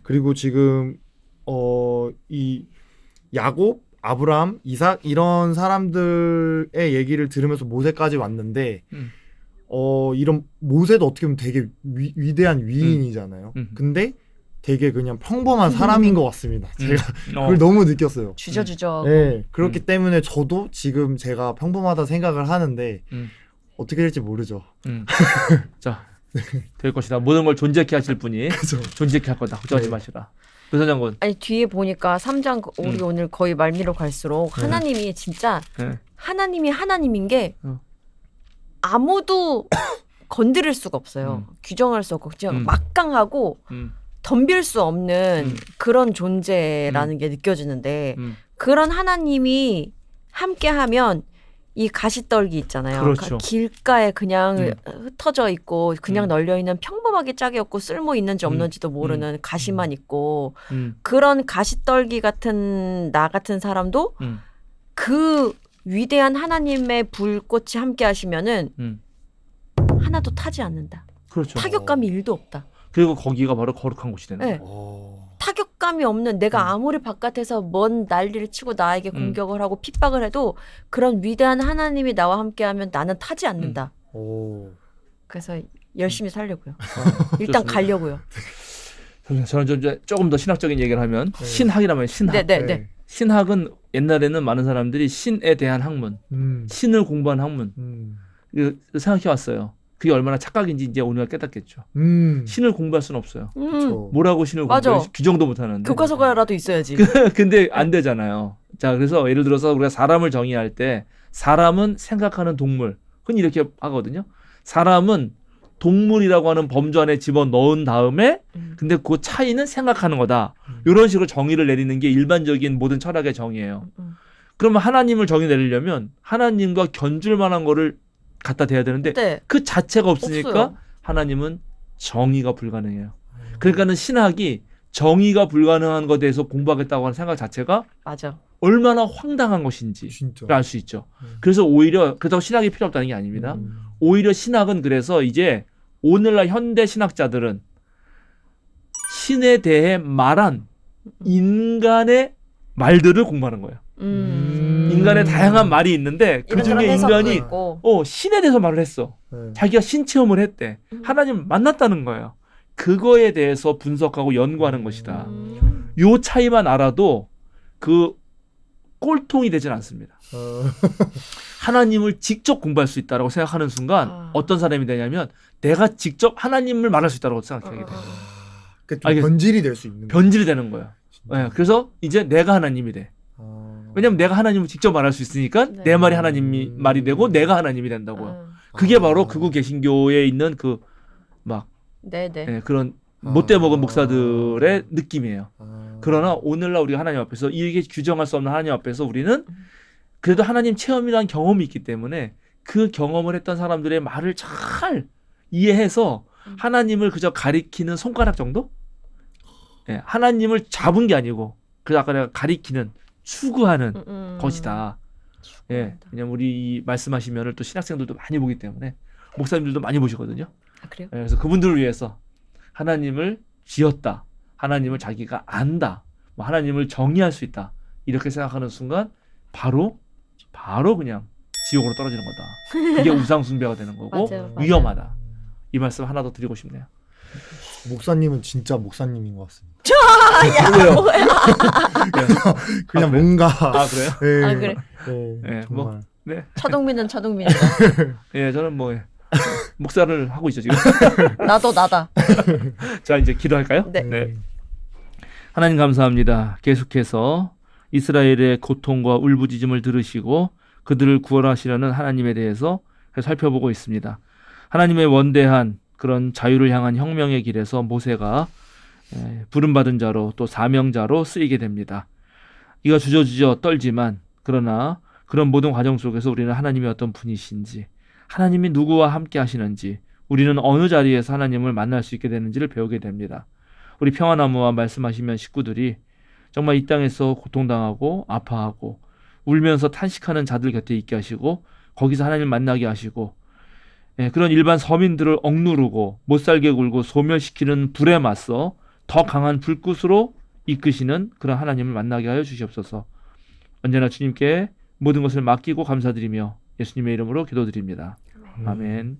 그리고 지금 이 야곱, 아브라함, 이삭 이런 사람들의 얘기를 들으면서 모세까지 왔는데 이런 모세도 어떻게 보면 되게 위대한 위인이잖아요. 근데 되게 그냥 평범한 사람인 것 같습니다. 제가 그걸 너무 느꼈어요. 주저주저. 네, 그렇기 때문에 저도 지금 제가 평범하다 생각을 하는데 어떻게 될지 모르죠. 자, 될 것이다. 모든 걸 존재케 하실 분이 그죠. 존재케 할 거다. 걱정하지 네. 마시라. 그래서 장군. 아니 뒤에 보니까 3장 우리 오늘 거의 말미로 갈수록 하나님이 진짜 네. 하나님이 하나님인 게 어. 아무도 건드릴 수가 없어요. 규정할 수 없고 그냥 막강하고 덤빌 수 없는 그런 존재라는 게 느껴지는데 그런 하나님이 함께하면 이 가시떨기 있잖아요. 그렇죠. 길가에 그냥 흩어져 있고 그냥 널려 있는 평범하게 짝이 없고 쓸모 있는지 없는지도 모르는 가시만 있고 그런 가시떨기 같은 나 같은 사람도 그 위대한 하나님의 불꽃이 함께 하시면은 하나도 타지 않는다. 그렇죠. 타격감이 1도 없다. 그리고 거기가 바로 거룩한 곳이 되는 네. 거예요. 타격감이 없는 내가 아무리 바깥에서 먼 난리를 치고 나에게 공격을 하고 핍박을 해도 그런 위대한 하나님이 나와 함께하면 나는 타지 않는다. 그래서 열심히 살려고요. 일단 좋습니다. 가려고요. 저는 좀 이제 조금 더 신학적인 얘기를 하면 신학이라면 신학. 네네네. 신학은 옛날에는 많은 사람들이 신에 대한 학문, 신을 공부한 학문 생각해 왔어요. 그게 얼마나 착각인지 이제 오늘 깨닫겠죠. 신을 공부할 수는 없어요. 뭐라고 신을 맞아. 공부해? 규정도 못하는데. 교과서가라도 있어야지. 근데 안 되잖아요. 자, 그래서 예를 들어서 우리가 사람을 정의할 때 사람은 생각하는 동물 흔히 이렇게 하거든요. 사람은 동물이라고 하는 범주 안에 집어넣은 다음에 근데 그 차이는 생각하는 거다. 이런 식으로 정의를 내리는 게 일반적인 모든 철학의 정의예요. 그러면 하나님을 정의 내리려면 하나님과 견줄 만한 거를 갖다 대야 되는데 네. 그 자체가 없으니까 없어요. 하나님은 정의가 불가능해요. 그러니까는 신학이 정의가 불가능한 것에 대해서 공부하겠다고 하는 생각 자체가 맞아. 얼마나 황당한 것인지를 진짜. 알 수 있죠. 그래서 오히려 그렇다고 신학이 필요 없다는 게 아닙니다. 오히려 신학은 그래서 이제 오늘날 현대 신학자들은 신에 대해 말한 인간의 말들을 공부하는 거예요. 인간의 다양한 말이 있는데 그 이런저런 중에 해석도 인간이 있고. 신에 대해서 말을 했어. 네. 자기가 신체험을 했대. 하나님 만났다는 거예요. 그거에 대해서 분석하고 연구하는 것이다. 요 차이만 알아도 그 꼴통이 되진 않습니다. 하나님을 직접 공부할 수 있다라고 생각하는 순간 어떤 사람이 되냐면 내가 직접 하나님을 말할 수 있다고 생각하게 돼요. 그러니까 좀 변질이 될 수 있는. 변질이 되는 거예요. 진짜. 네, 그래서 이제 내가 하나님이 돼. 왜냐면 내가 하나님을 직접 말할 수 있으니까 네. 내 말이 하나님이 말이 되고 내가 하나님이 된다고요. 그게 바로 극우 개신교에 있는 그 막 네네. 그런 못돼 먹은 목사들의 느낌이에요. 그러나 오늘날 우리가 하나님 앞에서 이게 규정할 수 없는 하나님 앞에서 우리는 그래도 하나님 체험이라는 경험이 있기 때문에 그 경험을 했던 사람들의 말을 잘 이해해서 하나님을 그저 가리키는 손가락 정도? 하나님을 잡은 게 아니고 그래서 아까 내가 가리키는 추구하는 것이다. 왜냐면 우리 이 말씀하시면을 또 신학생들도 많이 보기 때문에 목사님들도 많이 보시거든요. 아, 그래요? 그래서 그분들을 위해서 하나님을 지었다. 하나님을 자기가 안다. 뭐 하나님을 정의할 수 있다. 이렇게 생각하는 순간 바로 그냥 지옥으로 떨어지는 거다. 이게 우상숭배가 되는 거고 맞아요. 위험하다. 이 말씀 하나 더 드리고 싶네요. 목사님은 진짜 목사님인 것 같습니다. 왜요? 그냥 그래요? 뭔가. 그래요? 네, 아, 그래? 네, 뭐. 정말. 네. 차동민은 차동민이다. 저는 뭐 목사를 하고 있죠 지금. 나도 나다. 자 이제 기도할까요? 네. 하나님 감사합니다. 계속해서 이스라엘의 고통과 울부짖음을 들으시고 그들을 구원하시려는 하나님에 대해서 살펴보고 있습니다. 하나님의 원대한 그런 자유를 향한 혁명의 길에서 모세가 부름받은 자로 또 사명자로 쓰이게 됩니다. 이가 주저주저 떨지만 그러나 그런 모든 과정 속에서 우리는 하나님이 어떤 분이신지 하나님이 누구와 함께 하시는지 우리는 어느 자리에서 하나님을 만날 수 있게 되는지를 배우게 됩니다. 우리 평화나무와 말씀하시면 식구들이 정말 이 땅에서 고통당하고 아파하고 울면서 탄식하는 자들 곁에 있게 하시고 거기서 하나님을 만나게 하시고 그런 일반 서민들을 억누르고 못살게 굴고 소멸시키는 불에 맞서 더 강한 불꽃으로 이끄시는 그런 하나님을 만나게 하여 주시옵소서. 언제나 주님께 모든 것을 맡기고 감사드리며 예수님의 이름으로 기도드립니다. 아멘.